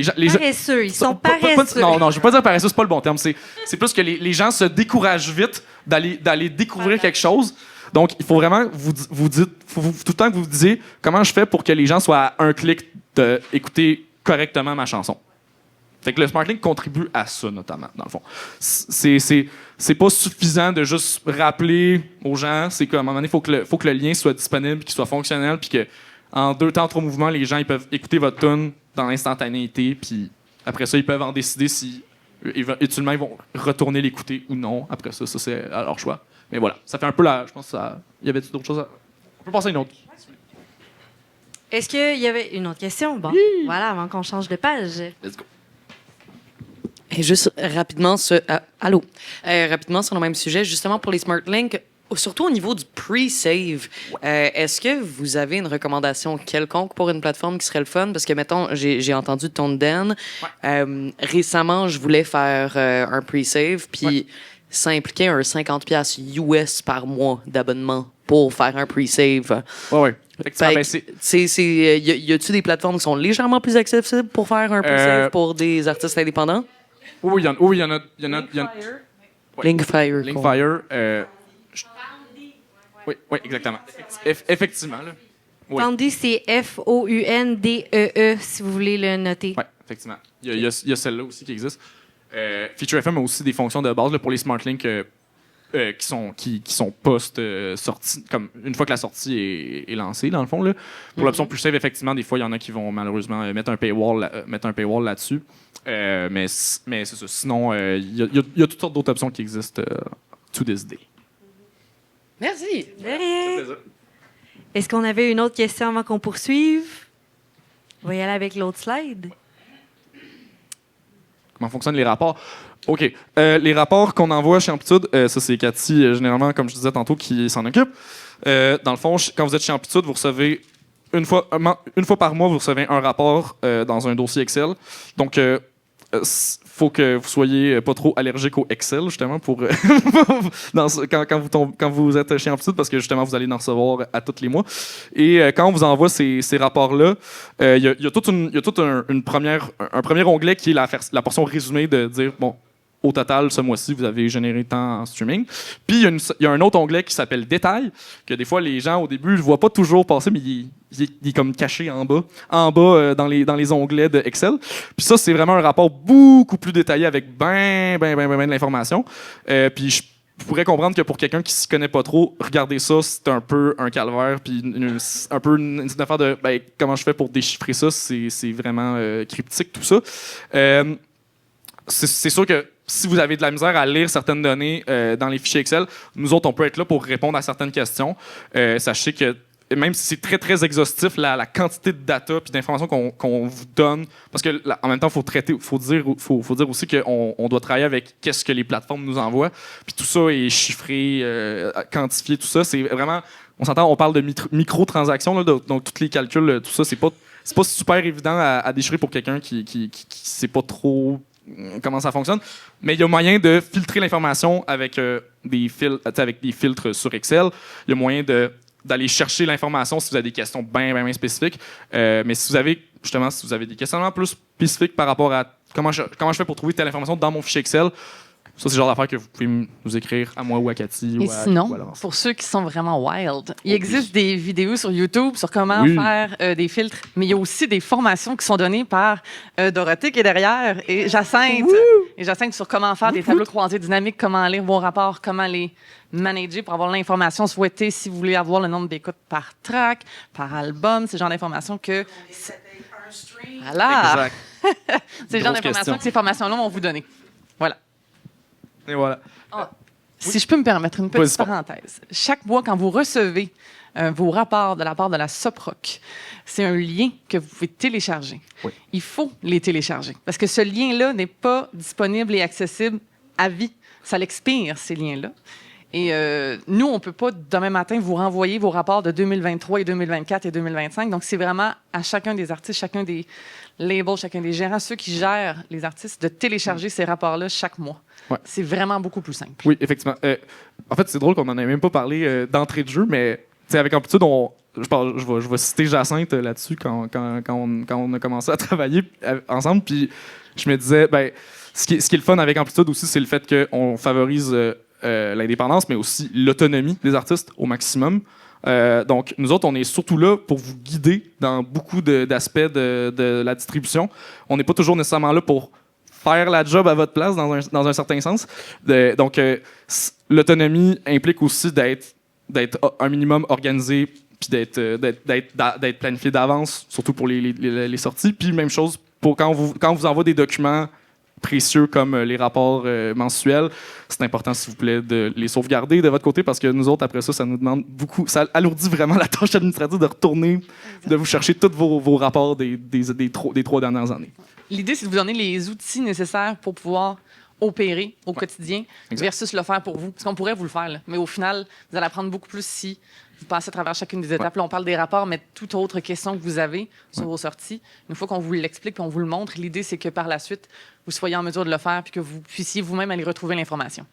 gens, paresseux, ils sont paresseux. Non, je veux pas dire paresseux, c'est pas le bon terme. C'est plus que les gens se découragent vite d'aller découvrir quelque chose. Donc, il faut vraiment vous dites, tout le temps que vous vous disiez comment je fais pour que les gens soient à un clic d'écouter correctement ma chanson. Fait que le Smart Link contribue à ça, notamment, dans le fond. C'est pas suffisant de juste rappeler aux gens. C'est qu'à un moment donné, il faut que le lien soit disponible, qu'il soit fonctionnel, puis que en 2 temps, 3 mouvements, les gens ils peuvent écouter votre tune dans l'instantanéité, puis après ça, ils peuvent en décider si utilement ils vont retourner l'écouter ou non. Après ça, c'est à leur choix. Mais voilà, ça fait un peu je pense que ça... Y avait d'autres choses On peut passer à une autre. Est-ce qu'il y avait une autre question? Bon, voilà, avant qu'on change de page. Let's go. Et juste rapidement, rapidement sur le même sujet, justement pour les Smart Links, surtout au niveau du pre-save, est-ce que vous avez une recommandation quelconque pour une plateforme qui serait le fun? Parce que, mettons, j'ai entendu ton Dan. Récemment, je voulais faire un pre-save, puis ça impliquait un 50$ US par mois d'abonnement pour faire un pre-save. Oui. Y a-tu des plateformes qui sont légèrement plus accessibles pour faire un pre-save pour des artistes indépendants? Oui, il y en a. Linkfire. Linkfire. Oui, exactement. Effectivement. Là. Oui. Foundé, c'est Foundee, si vous voulez le noter. Oui, effectivement. Il y a celle-là aussi qui existe. Feature FM a aussi des fonctions de base là, pour les Smart Links qui sont post-sortie, comme une fois que la sortie est lancée, dans le fond. Là. Pour l'option plus save, effectivement, des fois, il y en a qui vont malheureusement mettre un paywall là-dessus. Mais c'est ça. Sinon, il y a toutes sortes d'autres options qui existent to this day. Merci. De rien. Est-ce qu'on avait une autre question avant qu'on poursuive? On va y aller avec l'autre slide. Comment fonctionnent les rapports? OK. Les rapports qu'on envoie chez Amplitude, ça, c'est Cathy, généralement, comme je disais tantôt, qui s'en occupe. Dans le fond, quand vous êtes chez Amplitude, vous recevez une fois par mois, vous recevez un rapport dans un dossier Excel. Donc, faut que vous soyez pas trop allergique au Excel, justement, pour quand vous êtes chez Amplitude, parce que, justement, vous allez en recevoir à tous les mois. Et quand on vous envoie ces rapports-là, il y a tout un premier onglet qui est la portion résumée de dire, bon, au total, ce mois-ci, vous avez généré tant en streaming. Puis, il y a un autre onglet qui s'appelle Détails, que des fois, les gens, au début, ne le voient pas toujours passer, mais il est comme caché en bas dans les onglets de Excel. Puis ça, c'est vraiment un rapport beaucoup plus détaillé avec ben de l'information. Puis je pourrais comprendre que pour quelqu'un qui s'y connaît pas trop, regarder ça, c'est un peu un calvaire, puis un peu une affaire de comment je fais pour déchiffrer ça, c'est vraiment cryptique, tout ça. C'est sûr que si vous avez de la misère à lire certaines données dans les fichiers Excel, nous autres, on peut être là pour répondre à certaines questions. Sachez que même si c'est très, très exhaustif, la quantité de data et d'informations qu'on vous donne, parce que en même temps, il faut dire aussi qu'on doit travailler avec qu'est-ce que les plateformes nous envoient. Puis tout ça est chiffré, quantifié, tout ça. C'est vraiment... On parle de microtransactions, là, donc tous les calculs, tout ça, c'est pas super évident à déchiffrer pour quelqu'un qui sait pas trop comment ça fonctionne, mais il y a moyen de filtrer l'information avec des filtres sur Excel. Il y a moyen d'aller chercher l'information si vous avez des questions bien spécifiques. Mais si vous avez justement, si vous avez des questionnements plus spécifiques par rapport à comment je fais pour trouver telle information dans mon fichier Excel, ça, c'est le genre d'affaires que vous pouvez nous écrire à moi ou à Cathy. Et ou à, sinon, ou à Laurence. pour ceux qui sont vraiment wild, il existe des vidéos sur YouTube sur comment faire des filtres, mais il y a aussi des formations qui sont données par Dorothée qui est derrière et Jacinthe. Et Jacinthe sur comment faire des tableaux croisés dynamiques, comment lire vos rapports, comment les manager pour avoir l'information souhaitée si vous voulez avoir le nombre d'écoutes par track, par album, c'est le genre d'informations que... Voilà! Exact. C'est le genre Grosse d'informations question. que ces formations-là vont vous donner. Voilà. Et voilà. Si je peux me permettre une petite Vas-y, parenthèse. Chaque mois, quand vous recevez vos rapports de la part de la SOPROC, c'est un lien que vous pouvez télécharger. Oui. Il faut les télécharger parce que ce lien-là n'est pas disponible et accessible à vie. Ça l'expire, ces liens-là. Et nous, on ne peut pas, demain matin, vous renvoyer vos rapports de 2023 et 2024 et 2025. Donc, c'est vraiment à chacun des artistes, chacun des labels, chacun des gérants, ceux qui gèrent les artistes, de télécharger ces rapports-là chaque mois. Ouais. C'est vraiment beaucoup plus simple. Oui, effectivement. En fait, c'est drôle qu'on n'en ait même pas parlé d'entrée de jeu, mais avec Amplitude, je vais citer Jacinthe là-dessus quand on a commencé à travailler ensemble. Puis je me disais, ce qui est le fun avec Amplitude aussi, c'est le fait qu'on favorise l'indépendance, mais aussi l'autonomie des artistes au maximum. Donc, nous autres, on est surtout là pour vous guider dans beaucoup d'aspects de la distribution. On n'est pas toujours nécessairement là pour faire la job à votre place dans un certain sens. Donc, l'autonomie implique aussi d'être un minimum organisé puis d'être planifié d'avance, surtout pour les sorties. Puis même chose pour quand on vous envoie des documents précieux comme les rapports mensuels, c'est important, s'il vous plaît, de les sauvegarder de votre côté parce que nous autres, après ça, ça nous demande beaucoup, ça alourdit vraiment la tâche administrative de retourner, de vous chercher tous vos rapports des 3 dernières années. L'idée, c'est de vous donner les outils nécessaires pour pouvoir opérer au quotidien versus le faire pour vous. Parce qu'on pourrait vous le faire, là. Mais au final, vous allez apprendre beaucoup plus si vous passez à travers chacune des étapes. Là, on parle des rapports, mais toute autre question que vous avez sur vos sorties, une fois qu'on vous l'explique et on vous le montre, l'idée, c'est que par la suite, vous soyez en mesure de le faire puis que vous puissiez vous-même aller retrouver l'information.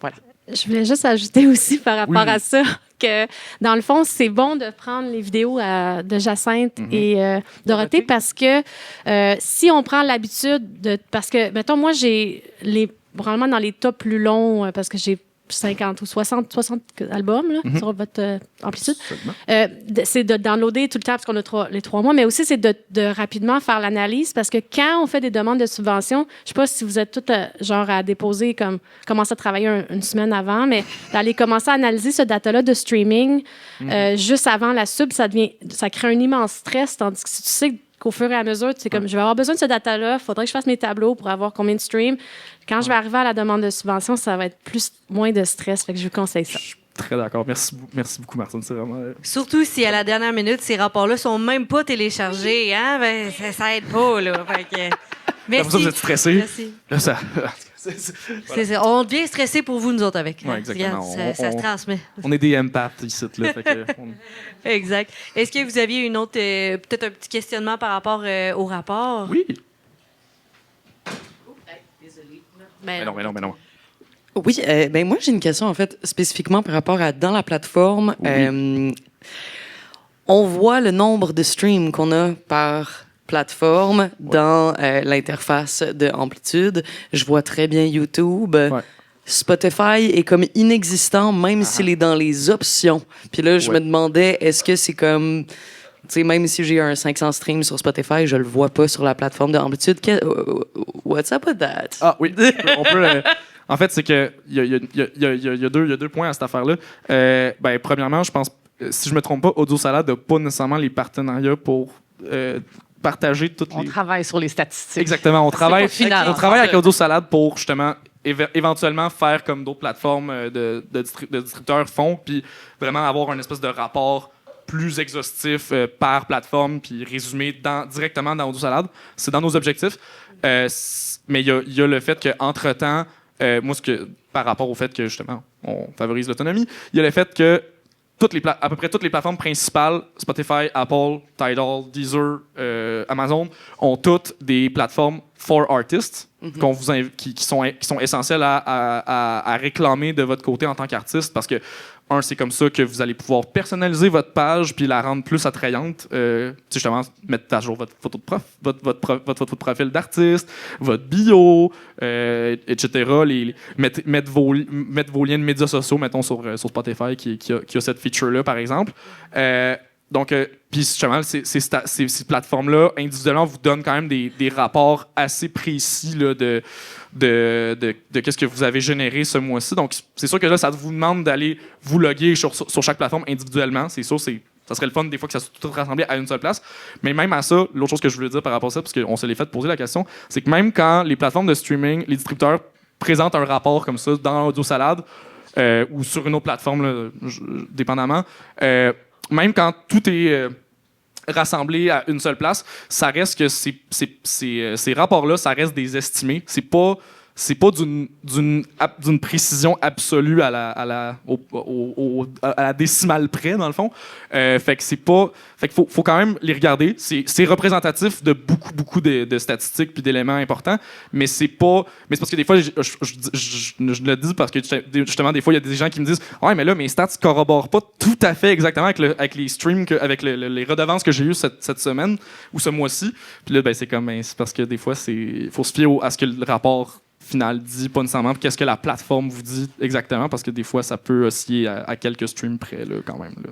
Voilà. Je voulais juste ajouter aussi par rapport à ça que, dans le fond, c'est bon de prendre les vidéos de Jacinthe et Dorothée parce que si on prend l'habitude de... Parce que, mettons, moi, j'ai probablement dans les tops plus longs, parce que j'ai 50 ou 60 albums là, sur votre Amplitude. C'est de downloader tout le temps parce qu'on a les 3 mois, mais aussi c'est de rapidement faire l'analyse parce que quand on fait des demandes de subvention, je ne sais pas si vous êtes tous genre à déposer, commencer à travailler une semaine avant, mais d'aller commencer à analyser ce data-là de streaming juste avant la sub, ça crée un immense stress, tandis que si tu sais qu'au fur et à mesure, tu sais, comme je vais avoir besoin de ce data-là, il faudrait que je fasse mes tableaux pour avoir combien de streams. Quand je vais arriver à la demande de subvention, ça va être moins de stress. Fait que je vous conseille ça. Je suis très d'accord. Merci beaucoup, Martine. C'est vraiment... Surtout si à la dernière minute, ces rapports-là sont même pas téléchargés. Hein? Ben, ça aide pas, là. Fait que... Merci. Pour ça, vous êtes stressé. Merci. Là, ça... Voilà. On devient stressé pour vous, nous autres, avec. Ouais, exactement. Regarde, ça se transmet. On est des empaths ici. Là, fait que Exact. Est-ce que vous aviez une autre, peut-être un petit questionnement par rapport au rapport? Oui. Désolée. Mais non. Oui, moi, j'ai une question, en fait, spécifiquement par rapport à dans la plateforme. Oui. On voit le nombre de streams qu'on a par plateforme dans l'interface de Amplitude. Je vois très bien YouTube. Ouais. Spotify est comme inexistant, même s'il est dans les options. Puis là, je me demandais, est-ce que c'est comme... Tu sais, même si j'ai un 500 streams sur Spotify, je le vois pas sur la plateforme de Amplitude. What's up with that? Ah oui, on peut... En fait, c'est que il y a 2 points à cette affaire-là. Premièrement, je pense, si je me trompe pas, AudioSalad n'a pas nécessairement les partenariats pour partager toutes les... On travaille sur les statistiques. Exactement, on travaille avec AudioSalad pour justement éventuellement faire comme d'autres plateformes de distributeurs font, puis vraiment avoir un espèce de rapport plus exhaustif par plateforme, puis résumé directement dans AudioSalad. C'est dans nos objectifs. Mais il y a le fait qu'entre-temps, par rapport au fait que justement on favorise l'autonomie, il y a le fait que à peu près toutes les plateformes principales, Spotify, Apple, Tidal, Deezer, Amazon, ont toutes des plateformes for artists qui sont essentielles à réclamer de votre côté en tant qu'artiste parce que c'est comme ça que vous allez pouvoir personnaliser votre page puis la rendre plus attrayante. Justement, mettre à jour votre photo de prof, votre photo de profil d'artiste, votre bio, etc. Mettre vos liens de médias sociaux, mettons, sur Spotify qui a cette feature-là, par exemple. Donc, puis justement, ces plateformes-là, individuellement, vous donnent quand même des rapports assez précis là, de qu'est-ce que vous avez généré ce mois-ci. Donc, c'est sûr que là, ça vous demande d'aller vous loguer sur chaque plateforme individuellement. C'est sûr, ça serait le fun des fois que ça soit tout rassemblé à une seule place. Mais même à ça, l'autre chose que je voulais dire par rapport à ça, parce qu'on se l'est fait poser la question, c'est que même quand les plateformes de streaming, les distributeurs présentent un rapport comme ça dans AudioSalade ou sur une autre plateforme, là, dépendamment, même quand tout est rassemblé à une seule place, ça reste que ces rapports-là, ça reste des estimés. C'est pas d'une précision absolue à la décimale près, dans le fond. Fait que faut quand même les regarder. C'est représentatif de beaucoup de statistiques puis d'éléments importants, mais c'est parce que des fois, je le dis parce que justement, des fois, il y a des gens qui me disent « Ouais, mais là, mes stats ne corroborent pas tout à fait exactement avec les streams, avec les redevances que j'ai eues cette semaine ou ce mois-ci. » Puis là, c'est parce que des fois, il faut se fier à ce que le rapport final dit, pas nécessairement qu'est-ce que la plateforme vous dit exactement, parce que des fois, ça peut osciller à quelques streams près, là, quand même. Là,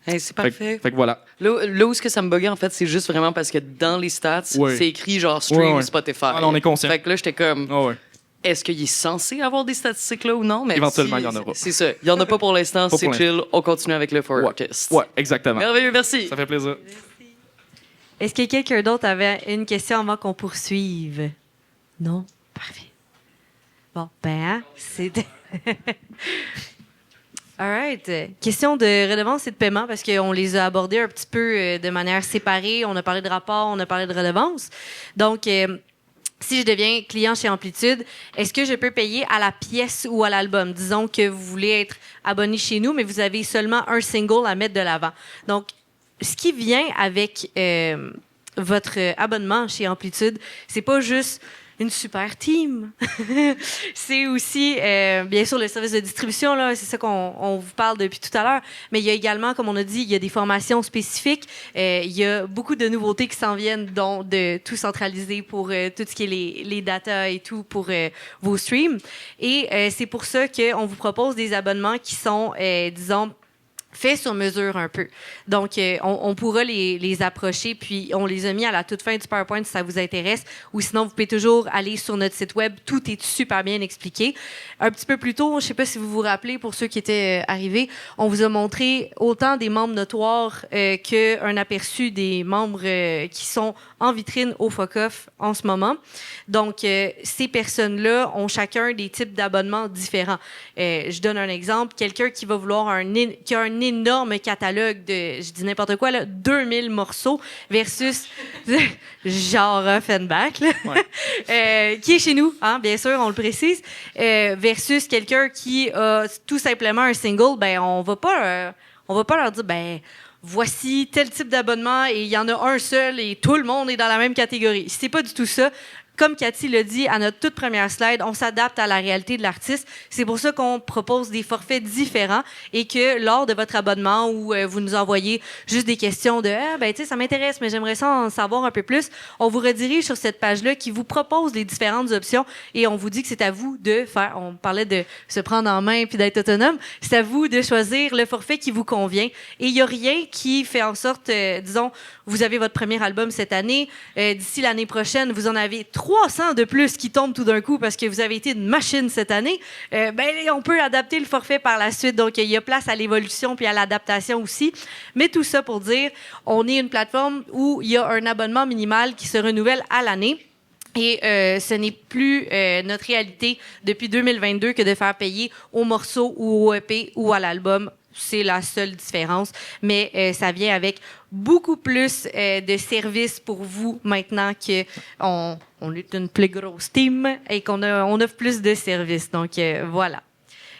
hey, c'est parfait. Fait que voilà. Là où ce que ça me buguait, en fait, c'est juste vraiment parce que dans les stats, c'est écrit genre stream Spotify. Ah, on est conscient. Fait que là, j'étais comme... Est-ce qu'il est censé avoir des statistiques là ou non? Mais éventuellement, il y en aura. C'est ça. Il n'y en a pas pour l'instant. C'est chill. On continue avec le For Artist. Ouais, exactement. Merveilleux, merci. Ça fait plaisir. Merci. Est-ce que quelqu'un d'autre avait une question avant qu'on poursuive? Non? Parfait. Bon, c'était... All right. Question de redevance et de paiement, parce qu'on les a abordés un petit peu de manière séparée. On a parlé de rapport, on a parlé de redevance. Donc, si je deviens client chez Amplitude, est-ce que je peux payer à la pièce ou à l'album? Disons que vous voulez être abonné chez nous, mais vous avez seulement un single à mettre de l'avant. Donc, ce qui vient avec votre abonnement chez Amplitude, c'est pas juste une super team. C'est aussi, bien sûr, le service de distribution, là, c'est ça qu'on vous parle depuis tout à l'heure. Mais il y a également, comme on a dit, il y a des formations spécifiques. Il y a beaucoup de nouveautés qui s'en viennent, dont de tout centraliser pour tout ce qui est les data et tout pour vos streams. Et c'est pour ça qu'on vous propose des abonnements qui sont, disons, fait sur mesure un peu. Donc, on pourra les approcher, puis on les a mis à la toute fin du PowerPoint si ça vous intéresse, ou sinon, vous pouvez toujours aller sur notre site web. Tout est super bien expliqué. Un petit peu plus tôt, je ne sais pas si vous vous rappelez, pour ceux qui étaient arrivés, on vous a montré autant des membres notoires qu'un aperçu des membres qui sont en vitrine au FOCOF en ce moment. Donc, ces personnes-là ont chacun des types d'abonnements différents. Je donne un exemple. Quelqu'un qui va vouloir qui a un énorme catalogue de, je dis n'importe quoi, là, 2000 morceaux versus genre Offenbach, qui est chez nous, hein, bien sûr, on le précise, versus quelqu'un qui a tout simplement un single, ben on va pas leur dire, ben voici tel type d'abonnement et il y en a un seul et tout le monde est dans la même catégorie. C'est pas du tout ça. Comme Cathy l'a dit à notre toute première slide, on s'adapte à la réalité de l'artiste. C'est pour ça qu'on propose des forfaits différents et que lors de votre abonnement où vous nous envoyez juste des questions de « ben tu sais, ça m'intéresse, mais j'aimerais ça en savoir un peu plus », on vous redirige sur cette page-là qui vous propose les différentes options et on vous dit que c'est à vous de faire... On parlait de se prendre en main puis d'être autonome. C'est à vous de choisir le forfait qui vous convient. Et il n'y a rien qui fait en sorte, disons, vous avez votre premier album cette année, d'ici l'année prochaine, vous en avez 300 de plus qui tombent tout d'un coup parce que vous avez été une machine cette année, on peut adapter le forfait par la suite. Donc, il y a place à l'évolution puis à l'adaptation aussi. Mais tout ça pour dire, on est une plateforme où il y a un abonnement minimal qui se renouvelle à l'année. Et ce n'est plus notre réalité depuis 2022 que de faire payer au morceau ou au EP ou à l'album. C'est la seule différence, mais ça vient avec beaucoup plus de services pour vous maintenant qu'on est une plus grosse team et qu'on offre plus de services. Donc, voilà.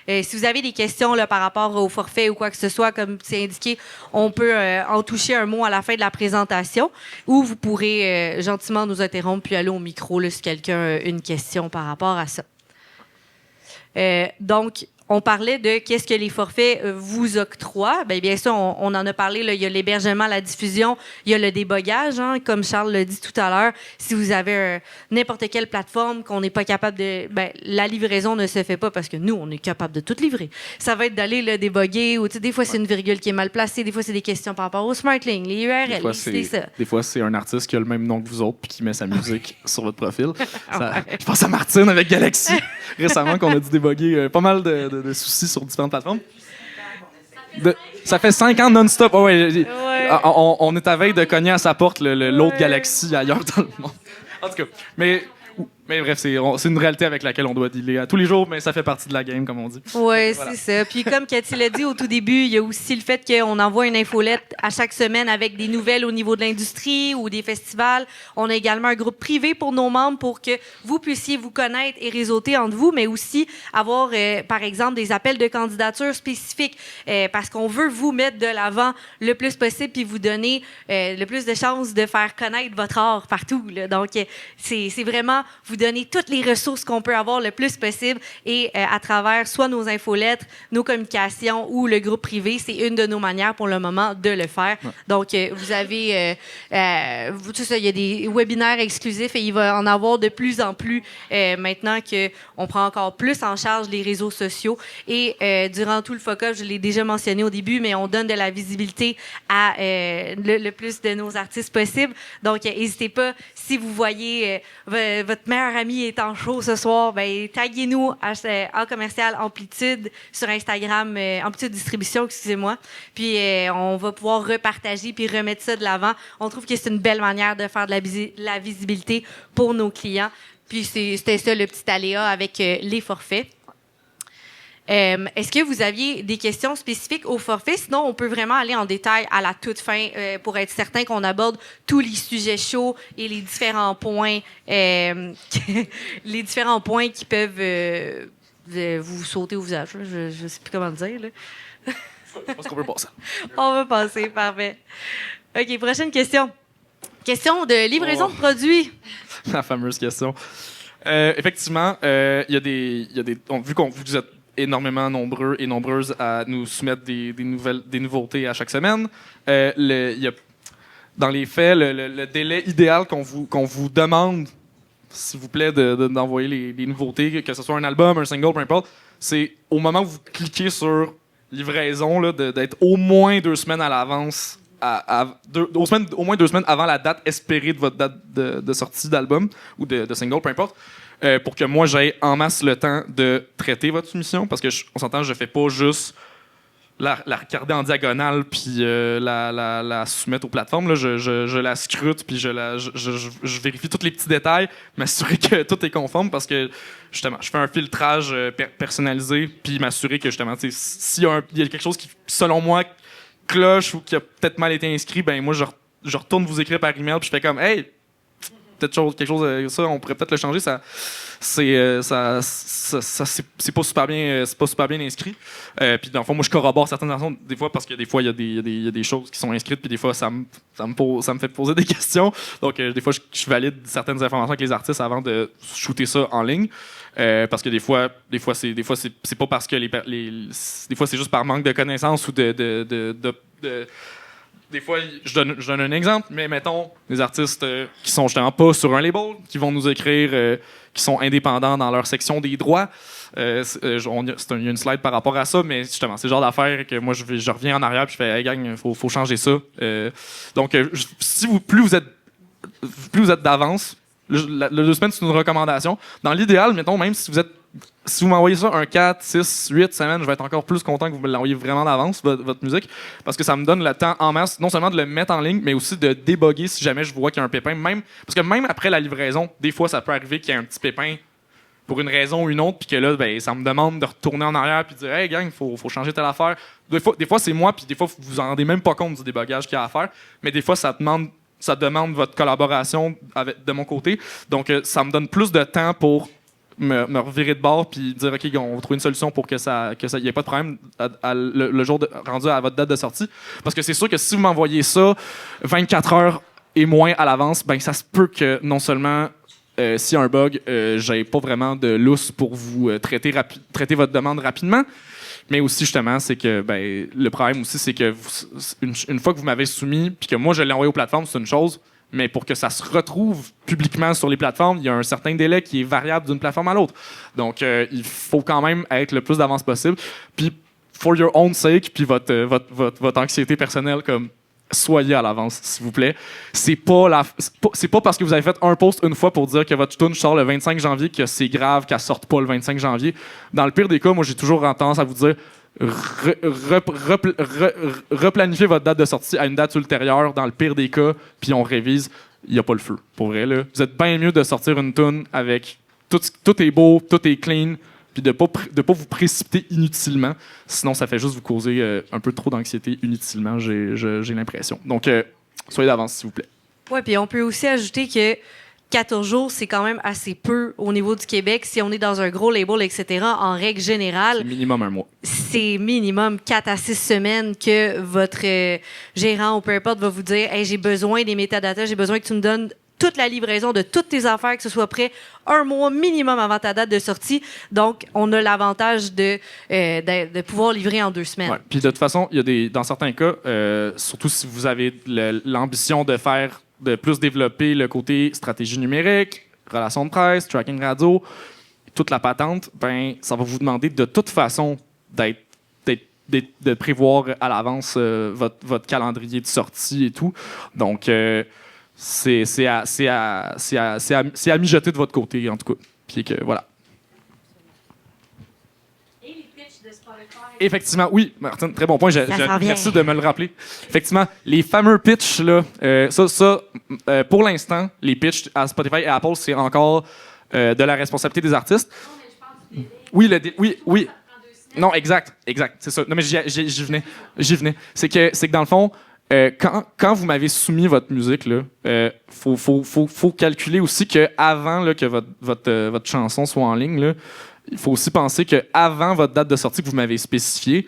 Si vous avez des questions là, par rapport au forfait ou quoi que ce soit, comme c'est indiqué, on peut en toucher un mot à la fin de la présentation ou vous pourrez gentiment nous interrompre puis aller au micro là, si quelqu'un a une question par rapport à ça. Donc, on parlait de qu'est-ce que les forfaits vous octroient. Bien sûr, on en a parlé. Là, il y a l'hébergement, la diffusion, il y a le débogage, hein, comme Charles l'a dit tout à l'heure. Si vous avez n'importe quelle plateforme qu'on n'est pas capable de... la livraison ne se fait pas parce que nous, on est capable de tout livrer. Ça va être d'aller le déboguer ou des fois, c'est une virgule qui est mal placée. Des fois, c'est des questions par rapport au SmartLink, les URL, des fois, c'est un artiste qui a le même nom que vous autres puis qui met sa musique sur votre profil. Je pense à Martine avec Galaxy récemment qu'on a dû déboguer pas mal de soucis sur différentes plateformes. Ça fait 5 ans non-stop. On est à veille de cogner à sa porte l'autre Galaxy ailleurs dans le monde. En tout cas, mais bref, c'est une réalité avec laquelle on doit dealer à tous les jours, mais ça fait partie de la game, comme on dit. Oui, voilà. C'est ça. Puis comme Cathy l'a dit au tout début, il y a aussi le fait qu'on envoie une infolette à chaque semaine avec des nouvelles au niveau de l'industrie ou des festivals. On a également un groupe privé pour nos membres pour que vous puissiez vous connaître et réseauter entre vous, mais aussi avoir, par exemple, des appels de candidature spécifiques parce qu'on veut vous mettre de l'avant le plus possible puis vous donner le plus de chances de faire connaître votre art partout. Là. Donc, c'est vraiment... vous donner toutes les ressources qu'on peut avoir le plus possible et à travers soit nos infolettres, nos communications ou le groupe privé, c'est une de nos manières pour le moment de le faire. Ouais. Donc, vous avez, tout ça, il y a des webinaires exclusifs et il va en avoir de plus en plus maintenant qu'on prend encore plus en charge les réseaux sociaux et durant tout le FOCA, je l'ai déjà mentionné au début, mais on donne de la visibilité à le plus de nos artistes possible. Donc, n'hésitez pas, si vous voyez votre meilleur ami est en show ce soir, taguez-nous en commercial Amplitude sur Instagram, Amplitude Distribution, excusez-moi. Puis on va pouvoir repartager puis remettre ça de l'avant. On trouve que c'est une belle manière de faire de la visibilité pour nos clients. Puis c'était ça le petit aléa avec les forfaits. Est-ce que vous aviez des questions spécifiques au forfait? Sinon, on peut vraiment aller en détail à la toute fin pour être certain qu'on aborde tous les sujets chauds et les différents points, les différents points qui peuvent vous sauter au visage. Je ne sais plus comment le dire. Là. Je pense qu'on peut passer. On va passer, parfait. OK, prochaine question. Question de livraison de produits. La fameuse question. Effectivement, il y a des vu que vous êtes énormément nombreux et nombreuses à nous soumettre des nouveautés à chaque semaine. Dans les faits, le délai idéal qu'on vous demande, s'il vous plaît, d'envoyer les nouveautés, que ce soit un album, un single, peu importe, c'est au moment où vous cliquez sur livraison, là, d'être au moins 2 semaines à l'avance, au moins 2 semaines avant la date espérée de votre date de sortie d'album ou de single, peu importe. Pour que moi, j'aie en masse le temps de traiter votre soumission, parce que on s'entend, je fais pas juste la regarder en diagonale puis la soumettre aux plateformes. Là. Je la scrute puis je vérifie tous les petits détails, m'assurer que tout est conforme, parce que justement, je fais un filtrage personnalisé puis m'assurer que justement, s'il y a quelque chose qui, selon moi, cloche ou qui a peut-être mal été inscrit, ben moi, je retourne vous écrire par email puis je fais comme « Hey! » quelque chose ça, on pourrait peut-être le changer, c'est pas super bien inscrit. Puis dans le fond, moi je corrobore certaines façons des fois, parce que des fois il y a des choses qui sont inscrites, puis des fois ça me fait poser des questions. Donc des fois je valide certaines informations avec les artistes avant de shooter ça en ligne. Parce que des fois c'est pas parce que des fois c'est juste par manque de connaissances ou des fois, je donne un exemple, mais mettons des artistes qui sont justement pas sur un label, qui vont nous écrire, qui sont indépendants dans leur section des droits. Il y a une slide par rapport à ça, mais justement, c'est le genre d'affaire que moi, je reviens en arrière et je fais « Hey gang, faut changer ça. » Donc, plus vous êtes d'avance, le 2 semaines, c'est une recommandation. Dans l'idéal, mettons, même si vous m'envoyez ça un 4, 6, 8 semaines, je vais être encore plus content que vous me l'envoyez vraiment d'avance, votre musique, parce que ça me donne le temps en masse, non seulement de le mettre en ligne, mais aussi de débugger si jamais je vois qu'il y a un pépin. Parce que même après la livraison, des fois, ça peut arriver qu'il y ait un petit pépin pour une raison ou une autre, puis que là, ça me demande de retourner en arrière puis de dire « Hey, gang, faut changer telle affaire. » Des fois, c'est moi, puis des fois, vous vous en rendez même pas compte du débugage qu'il y a à faire, mais des fois, ça demande votre collaboration de mon côté. Donc, ça me donne plus de temps pour me revirer de bord puis dire OK, on va trouver une solution pour que ça y ait pas de problème le jour rendu à votre date de sortie. Parce que c'est sûr que si vous m'envoyez ça 24 heures et moins à l'avance, ben ça se peut que non seulement s'il y a un bug, j'ai pas vraiment de lousse pour vous traiter votre demande rapidement. Mais aussi, justement, c'est que le problème aussi, c'est que une fois que vous m'avez soumis, puis que moi, je l'ai envoyé aux plateformes, c'est une chose, mais pour que ça se retrouve publiquement sur les plateformes, il y a un certain délai qui est variable d'une plateforme à l'autre. Donc, il faut quand même être le plus d'avance possible. Puis, for your own sake, puis votre anxiété personnelle, comme soyez à l'avance, s'il vous plaît. C'est pas parce que vous avez fait un post une fois pour dire que votre tune sort le 25 janvier que c'est grave qu'elle sorte pas le 25 janvier. Dans le pire des cas, moi, j'ai toujours tendance à vous dire replanifiez votre date de sortie à une date ultérieure. Dans le pire des cas, puis on révise, il n'y a pas le feu. Pour vrai, là. Vous êtes bien mieux de sortir une tune avec tout est beau, tout est clean, puis de pas vous précipiter inutilement. Sinon, ça fait juste vous causer un peu trop d'anxiété inutilement, j'ai l'impression. Donc, soyez d'avance, s'il vous plaît. Oui, puis on peut aussi ajouter que 14 jours, c'est quand même assez peu au niveau du Québec. Si on est dans un gros label, etc., en règle générale... C'est minimum un mois. C'est minimum 4 à 6 semaines que votre gérant ou peu importe va vous dire « Hey, j'ai besoin des métadatas, j'ai besoin que tu me donnes toute la livraison de toutes tes affaires, que ce soit prêt un mois minimum avant ta date de sortie. » Donc, on a l'avantage de pouvoir livrer en 2 semaines. Ouais. Puis de toute façon, il y a dans certains cas, surtout si vous avez l'ambition de plus développer le côté stratégie numérique, relations de presse, tracking radio, toute la patente, ça va vous demander de toute façon de prévoir à l'avance votre calendrier de sortie et tout. Donc, c'est à mijoter de votre côté, en tout cas. Puis que, voilà. Et les pitchs de Spotify. Effectivement, oui, Martine, très bon point. Merci de me le rappeler. Effectivement, les fameux pitchs, là, pour l'instant, les pitchs à Spotify et Apple, c'est encore de la responsabilité des artistes. Non, mais je parle du délai. Oui. Non, exact, c'est ça. Non, mais j'y venais. C'est que dans le fond, quand vous m'avez soumis votre musique, là, faut calculer aussi que avant que votre chanson soit en ligne, là, il faut aussi penser qu'avant votre date de sortie que vous m'avez spécifiée,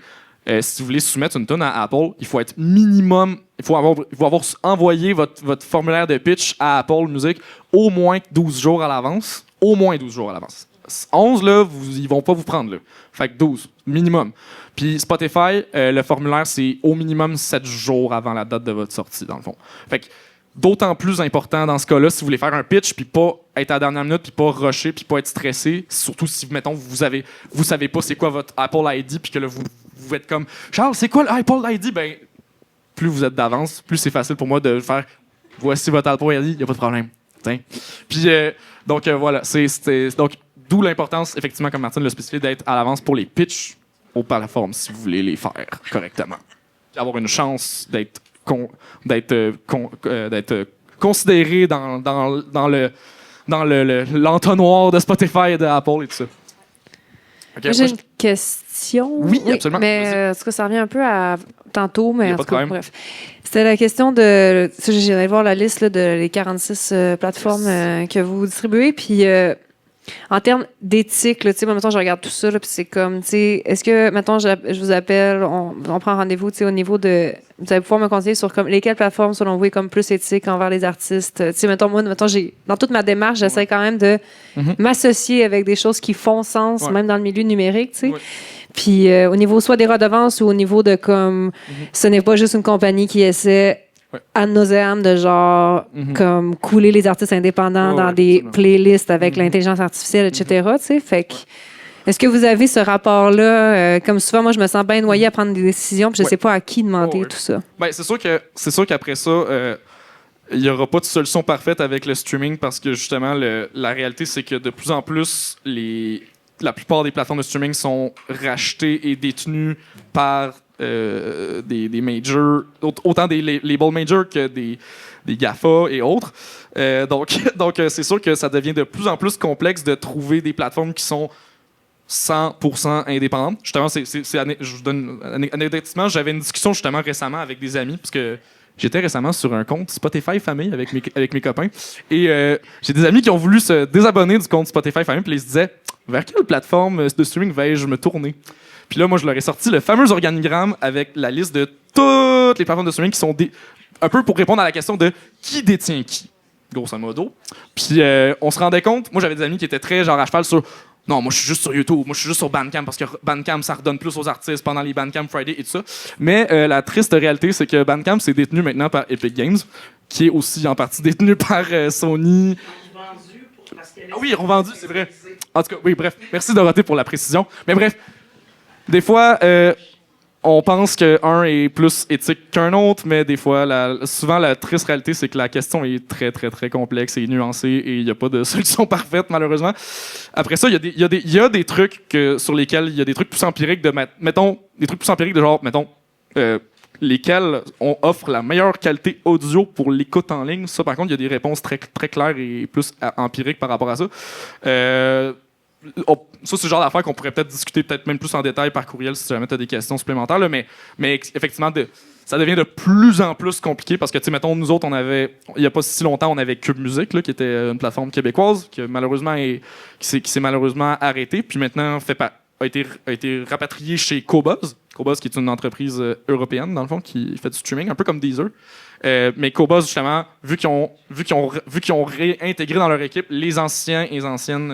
si vous voulez soumettre une tune à Apple, il faut être minimum, il faut avoir envoyé votre formulaire de pitch à Apple Music au moins 12 jours à l'avance. Au moins 12 jours à l'avance. 11, là, ils vont pas vous prendre, là. Fait que 12, minimum. Puis Spotify, le formulaire, c'est au minimum 7 jours avant la date de votre sortie, dans le fond. Fait que d'autant plus important dans ce cas-là, si vous voulez faire un pitch, puis pas être à la dernière minute, puis pas rusher, puis pas être stressé, surtout si, mettons, vous savez pas c'est quoi votre Apple ID, puis que là, vous êtes comme « Charles, c'est quoi l'Apple ID? » Ben, plus vous êtes d'avance, plus c'est facile pour moi de faire « Voici votre Apple ID, il n'y a pas de problème. » Puis, donc, voilà. Donc, d'où l'importance, effectivement, comme Martine l'a spécifié, d'être à l'avance pour les pitchs aux plateformes, si vous voulez les faire correctement. Puis avoir une chance d'être considéré dans l'entonnoir de Spotify et d'Apple et tout ça. Okay, j'ai une question. Oui, absolument. Mais en tout cas, ça revient un peu à tantôt, mais en tout cas, bref. C'était la question de... J'ai voir la liste là, de les 46 plateformes que vous distribuez, puis... en termes d'éthique, tu sais, maintenant je regarde tout ça, puis c'est comme, tu sais, est-ce que maintenant je vous appelle, on prend rendez-vous, tu sais, au niveau de, vous allez pouvoir me conseiller sur comme lesquelles plateformes selon vous est comme plus éthique envers les artistes. Tu sais, mettons moi, dans toute ma démarche, j'essaie quand même de m'associer avec des choses qui font sens, même dans le milieu numérique, tu sais. Ouais. Puis au niveau soit des redevances ou au niveau de comme, ce n'est pas juste une compagnie qui essaie ad nauseam de genre comme couler les artistes indépendants dans des playlists avec l'intelligence artificielle, etc. Tu sais, fait que est-ce que vous avez ce rapport-là? Comme souvent, moi, je me sens bien noyée à prendre des décisions, puis je sais pas à qui demander tout ça. Ben, c'est sûr qu'après ça, il n'y aura pas de solution parfaite avec le streaming parce que justement, la réalité, c'est que de plus en plus, la plupart des plateformes de streaming sont rachetées et détenues par des majors, autant des labels majors que des GAFA et autres. Donc c'est sûr que ça devient de plus en plus complexe de trouver des plateformes qui sont 100% indépendantes. Justement, je vous donne anecdotiquement, j'avais une discussion justement récemment avec des amis, parce que j'étais récemment sur un compte Spotify Famille avec mes copains. Et j'ai des amis qui ont voulu se désabonner du compte Spotify Famille, puis ils se disaient « Vers quelle plateforme de streaming vais-je me tourner? » Puis là, moi, je leur ai sorti le fameux organigramme avec la liste de toutes les plateformes de streaming qui sont un peu pour répondre à la question de qui détient qui. grosso modo. Puis on se rendait compte, moi j'avais des amis qui étaient très genre à cheval sur non, moi je suis juste sur YouTube, moi je suis juste sur Bandcamp parce que Bandcamp ça redonne plus aux artistes pendant les Bandcamp Friday et tout ça. Mais la triste réalité c'est que Bandcamp c'est détenu maintenant par Epic Games, qui est aussi en partie détenu par Sony. Ah oui, ils ont vendu, c'est vrai. En tout cas, oui, bref. Merci Dorothée pour la précision. Mais bref, des fois, on pense qu'un est plus éthique qu'un autre, mais des fois, souvent, la triste réalité, c'est que la question est très, très, très complexe et nuancée et il n'y a pas de solution parfaite, malheureusement. Après ça, il y a des trucs sur lesquels il y a des trucs plus empiriques mettons, des trucs plus empiriques de genre, mettons, lesquels on offre la meilleure qualité audio pour l'écoute en ligne. Ça, par contre, il y a des réponses très, très claires et plus empiriques par rapport à ça. Ça, c'est le genre d'affaires qu'on pourrait peut-être discuter peut-être même plus en détail par courriel si jamais tu as des questions supplémentaires. Là, mais effectivement, ça devient de plus en plus compliqué parce que, tu sais, mettons, nous autres, il n'y a pas si longtemps, on avait Cube Music, là, qui était une plateforme québécoise qui s'est malheureusement arrêtée. Puis maintenant, a été rapatrié chez Qobuz. Qobuz, qui est une entreprise européenne, dans le fond, qui fait du streaming, un peu comme Deezer. Mais Qobuz, justement, vu qu'ils ont réintégré dans leur équipe les anciens et anciennes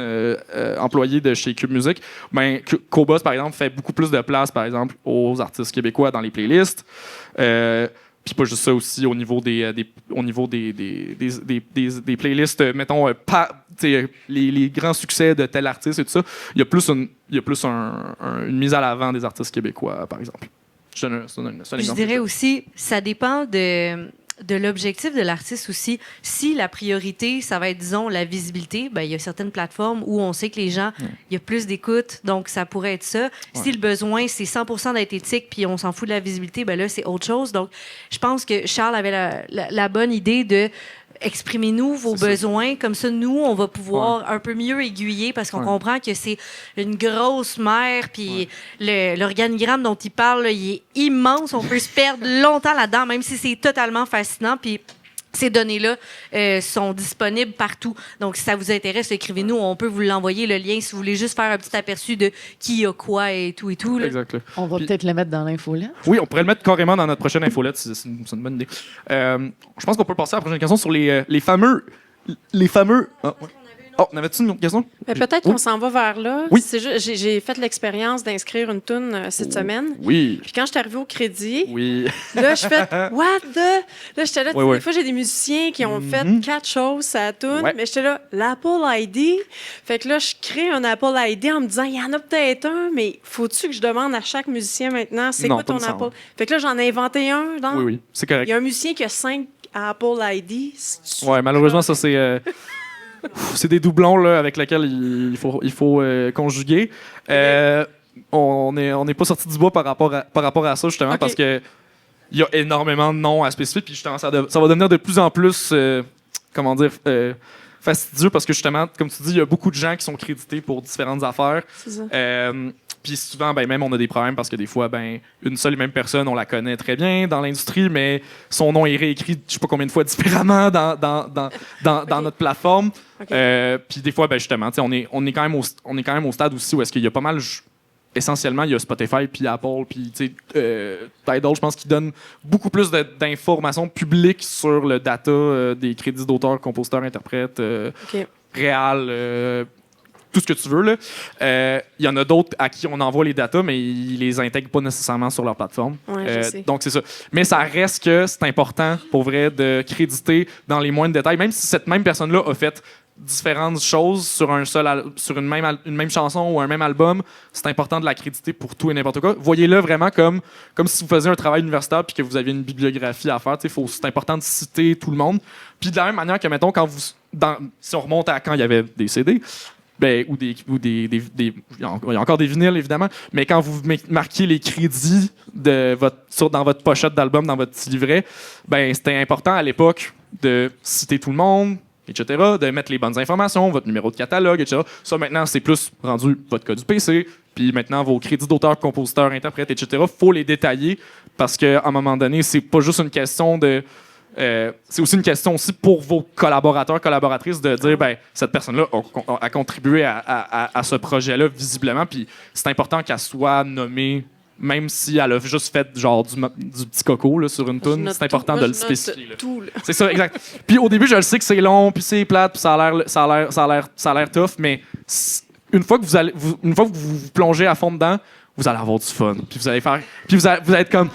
employés de chez Cube Music, ben, Qobuz, par exemple, fait beaucoup plus de place, par exemple, aux artistes québécois dans les playlists. Puis pas juste ça aussi au niveau des playlists, mettons, les grands succès de tel artiste et tout ça. Il y a plus une mise à l'avant des artistes québécois, par exemple. Je donne un seul exemple. Je dirais aussi, ça dépend de l'objectif de l'artiste aussi. Si la priorité, ça va être, disons, la visibilité, ben, il y a certaines plateformes où on sait que les gens, il y a plus d'écoute, donc ça pourrait être ça. Si le besoin, c'est 100% d'être éthique, puis on s'en fout de la visibilité, ben là, c'est autre chose. Donc, je pense que Charles avait la bonne idée de exprimez-nous vos besoins. Comme ça, nous, on va pouvoir un peu mieux aiguiller parce qu'on comprend que c'est une grosse mer, puis l'organigramme dont il parle, là, il est immense. On peut se perdre longtemps là-dedans, même si c'est totalement fascinant. Puis ces données-là sont disponibles partout. Donc, si ça vous intéresse, écrivez-nous. On peut vous l'envoyer, le lien, si vous voulez juste faire un petit aperçu de qui a quoi et tout et tout. Là. Exact. On va peut-être le mettre dans l'infolette. Oui, on pourrait le mettre carrément dans notre prochaine infolette. C'est une bonne idée. Je pense qu'on peut passer à la prochaine question sur les fameux... Oh, on avait-tu une autre question? Mais peut-être qu'on s'en va vers là. Oui. C'est juste, j'ai fait l'expérience d'inscrire une toune cette semaine. Oui. Puis quand je suis arrivée au crédit, Oui. là, je fais « What the... » Là, j'étais là, Oui. des fois, j'ai des musiciens qui ont fait 4 choses à la toune, mais j'étais là, l'Apple ID. Fait que là, je crée un Apple ID en me disant, il y en a peut-être un, mais faut-tu que je demande à chaque musicien maintenant, c'est Non, quoi pas ton nécessairement. Apple? Fait que là, j'en ai inventé un. Oui, c'est correct. Il y a un musicien qui a 5 Apple ID. Ouais, malheureusement, ça, c'est... c'est des doublons là, avec lesquels il faut conjuguer. On n'est pas sorti du bois par rapport à ça, justement, parce que il y a énormément de noms à spécifier, puis justement, ça va devenir de plus en plus, fastidieux, parce que justement, comme tu dis, il y a beaucoup de gens qui sont crédités pour différentes affaires. C'est ça. Puis souvent, ben, même on a des problèmes parce que des fois, ben, une seule et même personne, on la connaît très bien dans l'industrie, mais son nom est réécrit je sais pas combien de fois différemment dans notre plateforme. Puis des fois, ben, justement, on est quand même au stade aussi où est-ce qu'il y a pas mal... Essentiellement, il y a Spotify, puis Apple, puis Tidal, je pense qu'ils donnent beaucoup plus d'informations publiques sur le data des crédits d'auteurs, compositeurs, interprètes, réals... tout ce que tu veux. Il y en a d'autres à qui on envoie les datas, mais ils les intègrent pas nécessairement sur leur plateforme. Ouais, je sais. Donc, c'est ça. Mais ça reste que c'est important, pour vrai, de créditer dans les moindres détails, même si cette même personne-là a fait différentes choses sur une même chanson ou un même album, c'est important de la créditer pour tout et n'importe quoi. Voyez-le vraiment comme si vous faisiez un travail universitaire puis que vous aviez une bibliographie à faire. C'est important de citer tout le monde. Puis de la même manière que, mettons, si on remonte à quand il y avait des CD, ben, il y a encore des vinyles, évidemment, mais quand vous marquiez les crédits dans votre pochette d'album, dans votre petit livret, ben, c'était important à l'époque de citer tout le monde, etc., de mettre les bonnes informations, votre numéro de catalogue, etc. Ça, maintenant, c'est plus rendu votre code du PC, puis maintenant, vos crédits d'auteur, compositeur, interprète, etc., il faut les détailler parce qu'à un moment donné, c'est pas juste une question de... c'est aussi une question aussi pour vos collaborateurs, collaboratrices de dire ben cette personne-là a contribué à ce projet-là visiblement, puis c'est important qu'elle soit nommée même si elle a juste fait genre du petit coco là, sur une Je tune, note c'est important tout. de Moi, le je note spécifier. Là. tout, là. C'est ça, exact. Puis au début, je le sais que c'est long, puis c'est plate, puis ça a l'air tough, mais une fois que une fois que vous plongez à fond dedans, vous allez avoir du fun. Puis vous allez vous allez être comme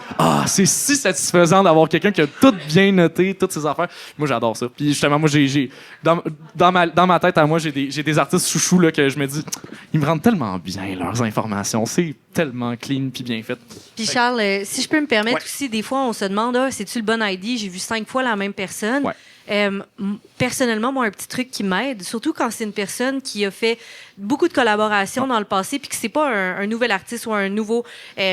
c'est si satisfaisant d'avoir quelqu'un qui a tout bien noté, toutes ses affaires. Moi, j'adore ça. Puis justement, moi, j'ai dans ma tête à moi, j'ai des artistes chouchous là que je me dis, ils me rendent tellement bien leurs informations. C'est tellement clean puis bien fait. Puis Charles, si je peux me permettre Ouais. aussi, des fois, on se demande, c'est-tu le bon ID? J'ai vu 5 fois la même personne. Ouais. Personnellement, moi, un petit truc qui m'aide, surtout quand c'est une personne qui a fait beaucoup de collaborations dans le passé, puis que c'est pas un nouvel artiste ou un nouveau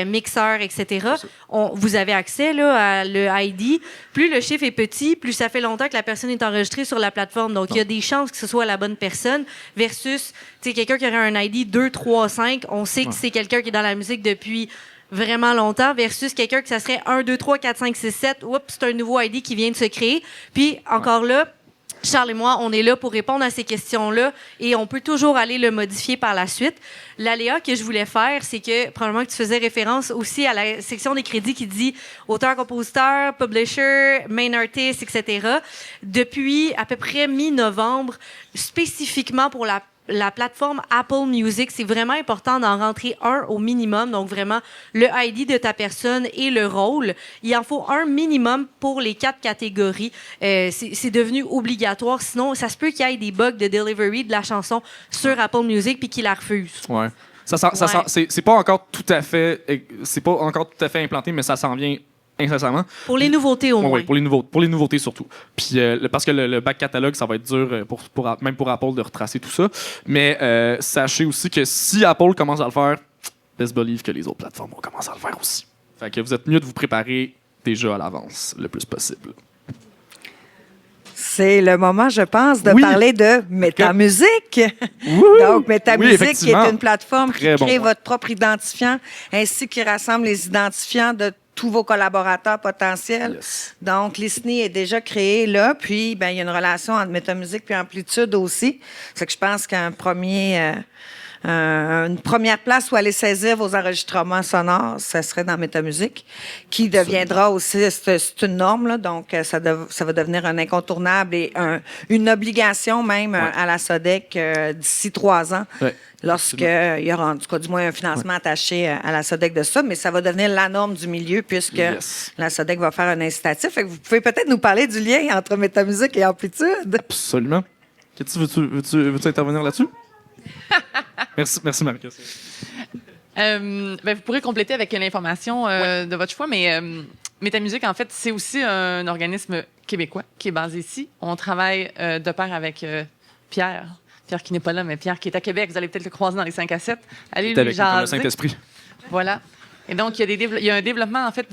mixeur, etc. Vous avez accès là, à le ID. Plus le chiffre est petit, plus ça fait longtemps que la personne est enregistrée sur la plateforme. Donc, il y a des chances que ce soit la bonne personne versus quelqu'un qui aurait un ID 2, 3, 5. On sait que c'est quelqu'un qui est dans la musique depuis vraiment longtemps versus quelqu'un que ça serait 1, 2, 3, 4, 5, 6, 7. Oups, c'est un nouveau ID qui vient de se créer. Puis, encore là, Charles et moi, on est là pour répondre à ces questions-là et on peut toujours aller le modifier par la suite. L'aléa que je voulais faire, c'est que, probablement que tu faisais référence aussi à la section des crédits qui dit auteur, compositeur, publisher, main artist, etc. Depuis à peu près mi-novembre, spécifiquement pour la plateforme Apple Music, c'est vraiment important d'en rentrer un au minimum. Donc, vraiment, le ID de ta personne et le rôle. Il en faut un minimum pour les 4 catégories. C'est devenu obligatoire. Sinon, ça se peut qu'il y ait des bugs de delivery de la chanson sur Apple Music puis qu'ils la refusent. Ouais. C'est pas encore tout à fait implanté, mais ça s'en vient incessamment. Pour les nouveautés, au moins. Oui, pour les nouveautés surtout. Puis, parce que le back catalogue, ça va être dur, même pour Apple, de retracer tout ça. Mais sachez aussi que si Apple commence à le faire, best believe que les autres plateformes vont commencer à le faire aussi. Fait que vous êtes mieux de vous préparer déjà à l'avance, le plus possible. C'est le moment, je pense, de parler de Métamusique. Donc, Métamusique, qui est une plateforme qui crée votre propre identifiant, ainsi qui rassemble les identifiants de tous vos collaborateurs potentiels. Yes. Donc, Listening est déjà créé là, puis il y a une relation entre Métamusique et Amplitude aussi. C'est que je pense qu'un une première place où aller saisir vos enregistrements sonores, ça serait dans Métamusique, qui deviendra aussi, c'est une norme, là, donc ça va devenir un incontournable et une obligation même à la SODEC d'ici 3 ans. Ouais. Lorsqu'il y aura, en tout cas, du moins un financement attaché à la SODEC de ça, mais ça va devenir la norme du milieu puisque la SODEC va faire un incitatif. Fait que vous pouvez peut-être nous parler du lien entre Métamusique et Amplitude. Absolument. Cathy, veux-tu intervenir là-dessus? Merci Marcus. Vous pourrez compléter avec l'information de votre choix, mais Métamusique, en fait, c'est aussi un organisme québécois qui est basé ici. On travaille de pair avec Pierre qui n'est pas là, mais Pierre qui est à Québec. Vous allez peut-être le croiser dans les 5 à 7. Allez lui avec jaser. le Saint-Esprit. Voilà. Et donc, il y a un développement, en fait,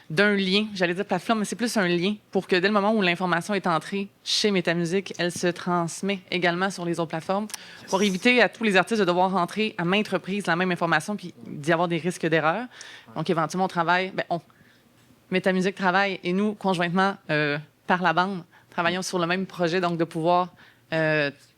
d'un lien, j'allais dire plateforme, mais c'est plus un lien pour que dès le moment où l'information est entrée chez Métamusique, elle se transmet également sur les autres plateformes pour éviter à tous les artistes de devoir rentrer à maintes reprises la même information puis d'y avoir des risques d'erreur. Donc, éventuellement, on travaille, Métamusique travaille et nous, conjointement, par la bande, travaillons sur le même projet, donc de pouvoir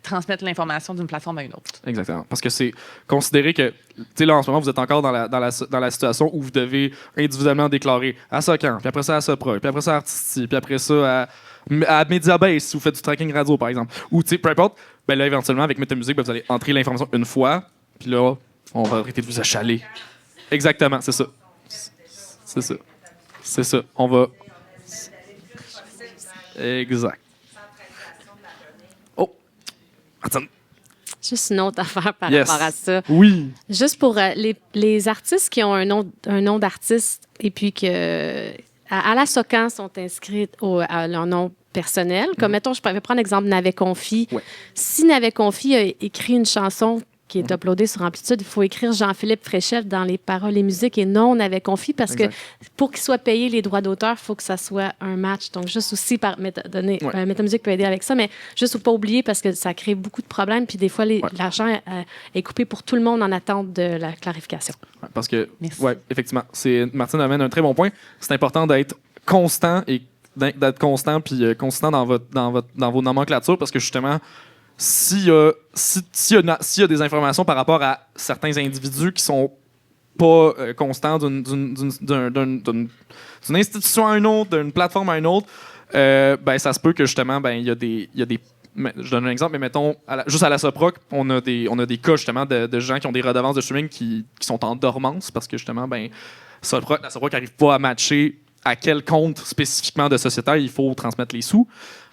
transmettre l'information d'une plateforme à une autre. Exactement. Parce que c'est considéré que, tu sais, là, en ce moment, vous êtes encore dans la situation où vous devez individuellement déclarer à Socan, puis après ça à Sopra, puis après ça à Artisty, puis après ça à Mediabase, si vous faites du tracking radio, par exemple. Ou, tu sais, peu importe, là, éventuellement, avec Métamusique, vous allez entrer l'information une fois, puis là, on va arrêter de vous achaler. Exactement, c'est ça. C'est ça. On va... Exact. Attends. Juste une autre affaire par rapport à ça. Oui. Juste pour les artistes qui ont un nom d'artiste et puis que à la SOCAN sont inscrits à leur nom personnel. Comme, mettons, je pourrais prendre l'exemple de Navet Confi. Ouais. Si Navet Confi a écrit une chanson qui est uploadée sur Amplitude, il faut écrire Jean-Philippe Fréchette dans les paroles et musiques et non Navet Confi parce que pour qu'il soit payé les droits d'auteur, il faut que ça soit un match. Donc, juste aussi Métamusique peut aider avec ça, mais juste faut pas oublier parce que ça crée beaucoup de problèmes puis des fois, l'argent est coupé pour tout le monde en attente de la clarification. Ouais, parce que, effectivement, Martine amène un très bon point. C'est important d'être constant puis constant dans vos nomenclatures parce que justement, s'il y a des informations par rapport à certains individus qui sont pas constant d'une institution à une autre, d'une plateforme à une autre, ben ça se peut que justement, ben il y a des je donne un exemple, mais mettons, juste à la SOPROC, on a des cas justement de gens qui ont des redevances de streaming qui sont en dormance parce que justement, ben, la SOPROC n'arrive pas à matcher à quel compte spécifiquement de sociétaire il faut transmettre les sous.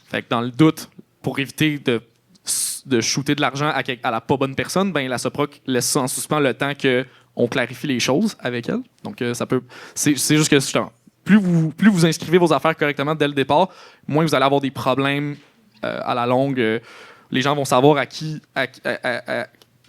Fait que dans le doute, pour éviter de shooter de l'argent à la pas bonne personne, ben, la SOPROC laisse ça en suspens le temps qu'on clarifie les choses avec elle. Donc, ça peut. C'est juste que justement, plus vous inscrivez vos affaires correctement dès le départ, moins vous allez avoir des problèmes à la longue. Les gens vont savoir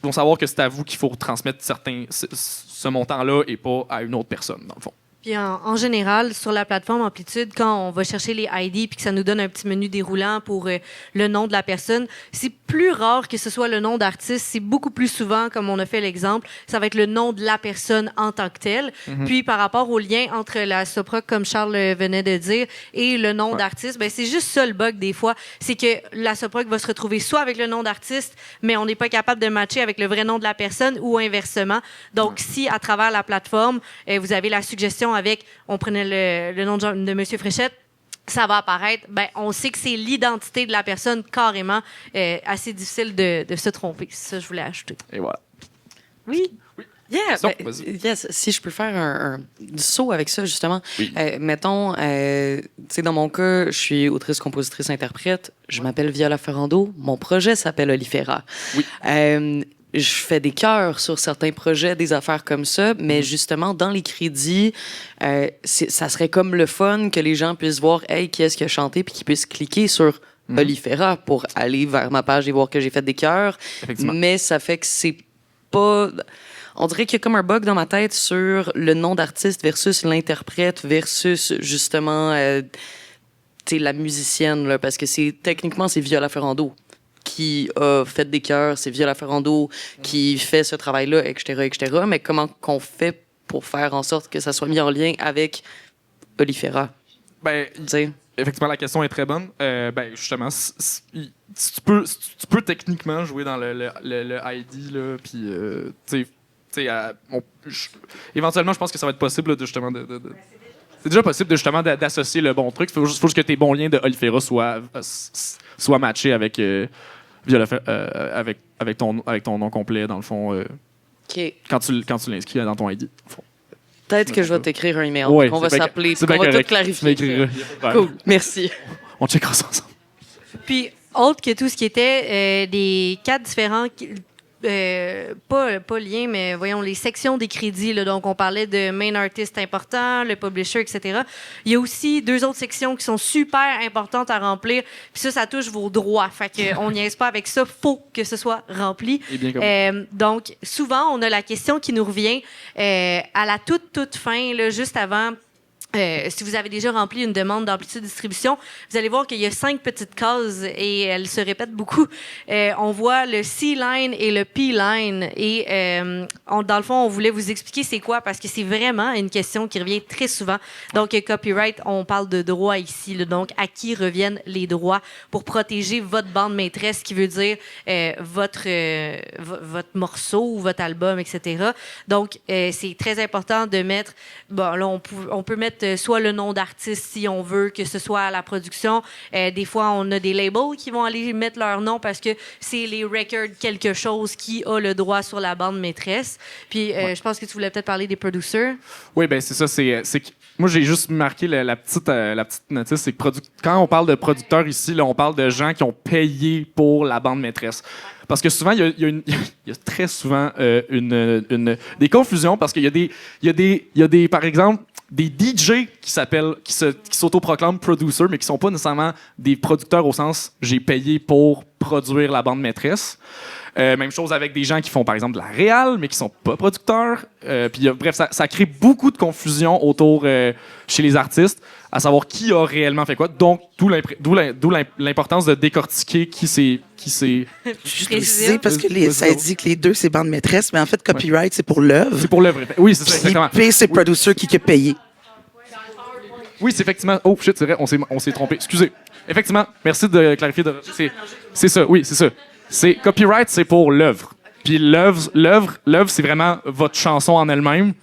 vont savoir que c'est à vous qu'il faut transmettre ce montant-là et pas à une autre personne, dans le fond. Puis en général, sur la plateforme Amplitude, quand on va chercher les ID puis que ça nous donne un petit menu déroulant pour le nom de la personne, c'est plus rare que ce soit le nom d'artiste. C'est beaucoup plus souvent, comme on a fait l'exemple, ça va être le nom de la personne en tant que telle. Mm-hmm. Puis par rapport au lien entre la SOPROC, comme Charles venait de dire, et le nom d'artiste, ben, c'est juste ça le bug des fois. C'est que la SOPROC va se retrouver soit avec le nom d'artiste, mais on n'est pas capable de matcher avec le vrai nom de la personne ou inversement. Donc, si à travers la plateforme, vous avez la suggestion avec, on prenait le nom de M. Fréchette, ça va apparaître, ben, on sait que c'est l'identité de la personne carrément assez difficile de se tromper. C'est ça que je voulais ajouter. Et voilà. Oui. Yeah, So, yes, si je peux faire un saut avec ça, justement. Oui. Mettons, tu sais, dans mon cas, je suis autrice, compositrice, interprète. Je m'appelle Viola Ferrando. Mon projet s'appelle Olifera. Oui. Je fais des chœurs sur certains projets, des affaires comme ça, mais justement, dans les crédits, ça serait comme le fun que les gens puissent voir « Hey, qui est-ce qui a chanté? » puis qu'ils puissent cliquer sur Olifera pour aller vers ma page et voir que j'ai fait des chœurs. Mais ça fait que c'est pas... On dirait qu'il y a comme un bug dans ma tête sur le nom d'artiste versus l'interprète versus, justement, la musicienne, là, parce que techniquement, c'est Viola Ferrando qui a fait des chœurs, c'est Viola Ferrando qui fait ce travail-là, etc., etc. Mais comment qu'on fait pour faire en sorte que ça soit mis en lien avec Olifera? Ben, effectivement, la question est très bonne. Ben, justement, si tu peux techniquement jouer dans le ID, là, puis, éventuellement, je pense que ça va être possible, là, de justement c'est déjà possible de justement d'associer le bon truc. Il faut juste que tes bons liens de Olifera soient matchés avec avec ton nom complet, dans le fond, quand tu l'inscris dans ton ID. Peut-être que je vais t'écrire un email. Ouais, on va s'appeler. On va tout clarifier. Cool. Merci. On checkera ça ensemble. Puis, autre que tout ce qui était des cas différents... pas lien, mais voyons, les sections des crédits. Là, donc, on parlait de main artist important, le publisher, etc. Il y a aussi 2 autres sections qui sont super importantes à remplir. Puis ça touche vos droits. Fait qu'on n'y est pas avec ça. Faut que ce soit rempli. Donc, souvent, on a la question qui nous revient à la toute fin, là, juste avant... si vous avez déjà rempli une demande d'Amplitude Distribution, vous allez voir qu'il y a 5 petites cases et elles se répètent beaucoup. On voit le C-line et le P-line. Et dans le fond, on voulait vous expliquer c'est quoi parce que c'est vraiment une question qui revient très souvent. Donc, copyright, on parle de droits ici. Là, donc, à qui reviennent les droits pour protéger votre bande maîtresse, qui veut dire votre morceau ou votre album, etc. Donc, c'est très important de mettre... Bon, là, on peut mettre soit le nom d'artiste si on veut que ce soit à la production. Des fois, on a des labels qui vont aller mettre leur nom parce que c'est les records quelque chose qui a le droit sur la bande maîtresse. Puis, je pense que tu voulais peut-être parler des producers. Oui, ben c'est ça. Moi, j'ai juste marqué la petite notice. C'est que quand on parle de producteurs ici, là, on parle de gens qui ont payé pour la bande maîtresse. Parce que souvent, il y a très souvent des confusions parce qu'il y a des, par exemple, des DJ qui s'autoproclament producers, mais qui sont pas nécessairement des producteurs au sens j'ai payé pour produire la bande maîtresse. Même chose avec des gens qui font par exemple de la réal, mais qui sont pas producteurs. Bref, ça crée beaucoup de confusion autour chez les artistes, à savoir qui a réellement fait quoi. Donc, d'où l'importance de décortiquer qui c'est. Juste préciser, parce que ça dit que les deux, c'est bande maîtresse, mais en fait, copyright, c'est pour l'œuvre. C'est pour l'œuvre. Oui, c'est ça, exactement. Puis c'est producer qui a payé. Oui, c'est effectivement... Oh, shit, c'est vrai, on s'est trompé. Excusez. Effectivement, merci de clarifier. C'est ça, oui, c'est ça. Copyright, c'est pour l'œuvre. Puis l'œuvre, c'est vraiment votre chanson en elle-même.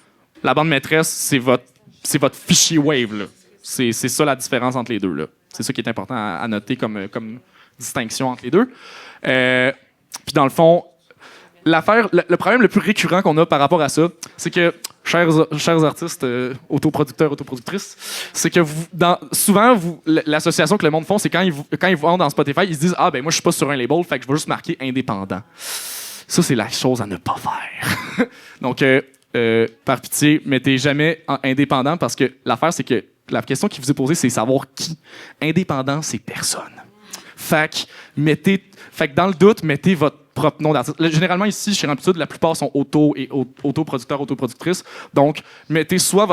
La bande maîtresse, c'est votre fichier Wave, là. C'est ça la différence entre les deux, là. C'est ça qui est important à noter comme distinction entre les deux. Puis dans le fond, le problème le plus récurrent qu'on a par rapport à ça, c'est que, chers artistes, autoproducteurs, autoproductrices, c'est que souvent, l'association que le monde font, c'est quand ils vont dans Spotify, ils se disent « Ah, ben moi, je suis pas sur un label, fait que je vais juste marquer indépendant. » Ça, c'est la chose à ne pas faire. Donc, par pitié, mettez jamais en indépendant, parce que l'affaire, c'est que la question qui vous est posée, c'est savoir qui. Indépendant, c'est personne. Fait que dans le doute, mettez votre propre nom d'artiste. Généralement, ici, chez Amplitude, la plupart sont autoproducteurs, autoproductrices. Donc, mettez soit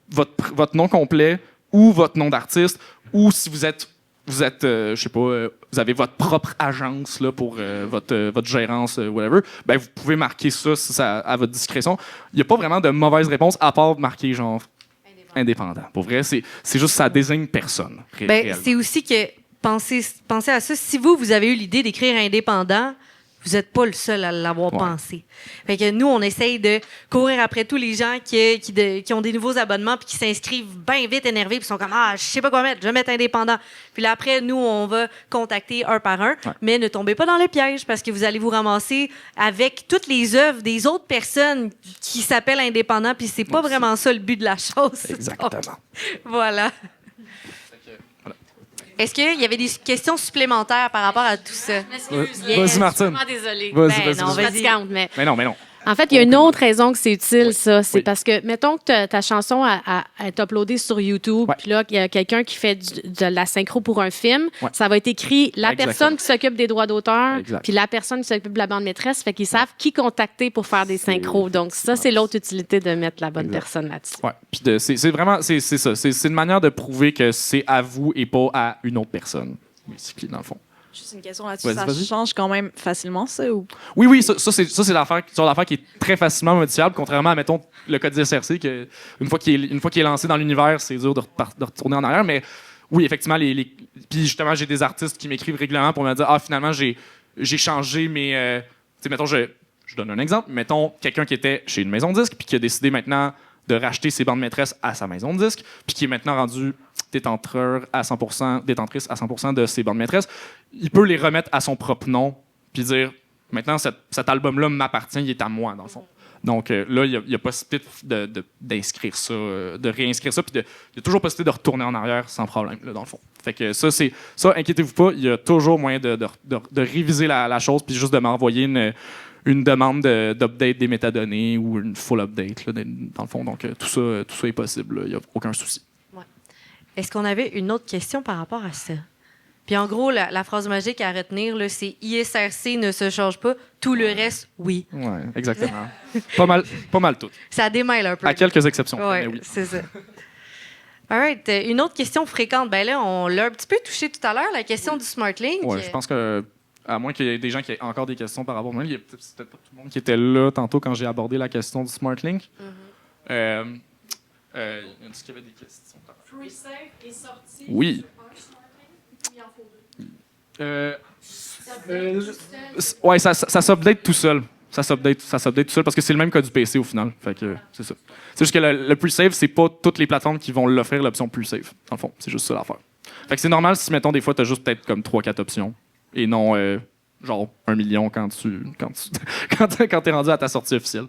votre nom complet ou votre nom d'artiste, ou si vous êtes je sais pas, vous avez votre propre agence là, pour votre gérance, whatever, ben vous pouvez marquer ça à votre discrétion. Il n'y a pas vraiment de mauvaise réponse à part marquer genre indépendant. Pour vrai, c'est juste ça désigne personne. C'est aussi que pensez à ça. Si vous avez eu l'idée d'écrire indépendant, vous n'êtes pas le seul à l'avoir pensé. Fait que nous, on essaye de courir après tous les gens qui ont des nouveaux abonnements puis qui s'inscrivent bien vite énervés puis sont comme « Ah, je sais pas quoi mettre, je vais mettre indépendant. » Puis là, après, nous, on va contacter un par un. Ouais. Mais ne tombez pas dans le piège parce que vous allez vous ramasser avec toutes les œuvres des autres personnes qui s'appellent indépendants puis c'est pas vraiment ça le but de la chose. Exactement. Donc, voilà. Est-ce qu'il y avait des questions supplémentaires par rapport à tout ça? Vas-y, Martine. Je suis vraiment désolée. Vas-y. Mais non. En fait, il y a une autre raison que c'est utile, ça. C'est parce que, mettons que ta chanson est uploadée sur YouTube, puis là, il y a quelqu'un qui fait de la synchro pour un film. Ça va être écrit la personne qui s'occupe des droits d'auteur, puis la personne qui s'occupe de la bande maîtresse, fait qu'ils savent qui contacter pour faire des synchros. Donc, ça, c'est l'autre utilité de mettre la bonne personne là-dessus. Oui, puis c'est vraiment, c'est ça. C'est une manière de prouver que c'est à vous et pas à une autre personne, dans le fond. Juste une question là-dessus, ça change quand même facilement, ça? Ou... Oui, ça c'est l'affaire qui est très facilement modifiable, contrairement à, mettons, le code SRC, que une fois qu'il est lancé dans l'univers, c'est dur de retourner en arrière, mais oui, effectivement, puis justement, j'ai des artistes qui m'écrivent régulièrement pour me dire « Ah, finalement, j'ai changé mes... tu sais, mettons, je donne un exemple, mettons, quelqu'un qui était chez une maison de disque, puis qui a décidé maintenant de racheter ses bandes maîtresses à sa maison de disque, puis qui est maintenant rendu détentrice à 100% de ses bandes maîtresses, il peut les remettre à son propre nom, puis dire, maintenant, cet album-là m'appartient, il est à moi, dans le fond. Donc là, il y a possibilité d'inscrire ça, de réinscrire ça, puis il y a toujours possibilité de retourner en arrière sans problème, là, dans le fond. Fait que ça, inquiétez-vous pas, il y a toujours moyen de réviser la chose, puis juste de m'envoyer une demande d'update des métadonnées ou une full update, là, dans le fond. Donc, tout ça est possible. Il n'y a aucun souci. Ouais. Est-ce qu'on avait une autre question par rapport à ça? Puis en gros, la phrase magique à retenir, là, c'est « ISRC ne se change pas, tout le reste, oui ». Oui, exactement. pas mal tout. Ça démêle un peu. À quelques exceptions, mais oui. C'est ça. All right. Une autre question fréquente. Ben là, on l'a un petit peu touché tout à l'heure, la question du SmartLink. Oui, je pense que à moins qu'il y ait des gens qui aient encore des questions par rapport à moi. Il y a peut-être pas tout le monde qui était là tantôt quand j'ai abordé la question du SmartLink. Il y en a qui avait des questions. FreeSafe est sorti. Oui. Ouais, ça s'update tout seul. Ça s'update tout seul parce que c'est le même code du PC au final. Fait que c'est ça. C'est juste que le pre-save, c'est pas toutes les plateformes qui vont l'offrir l'option pre-save. Dans le fond, c'est juste ça l'affaire. Fait que c'est normal si, mettons, des fois, t'as juste peut-être comme 3-4 options. Et non, genre 1 million quand t'es rendu à ta sortie officielle.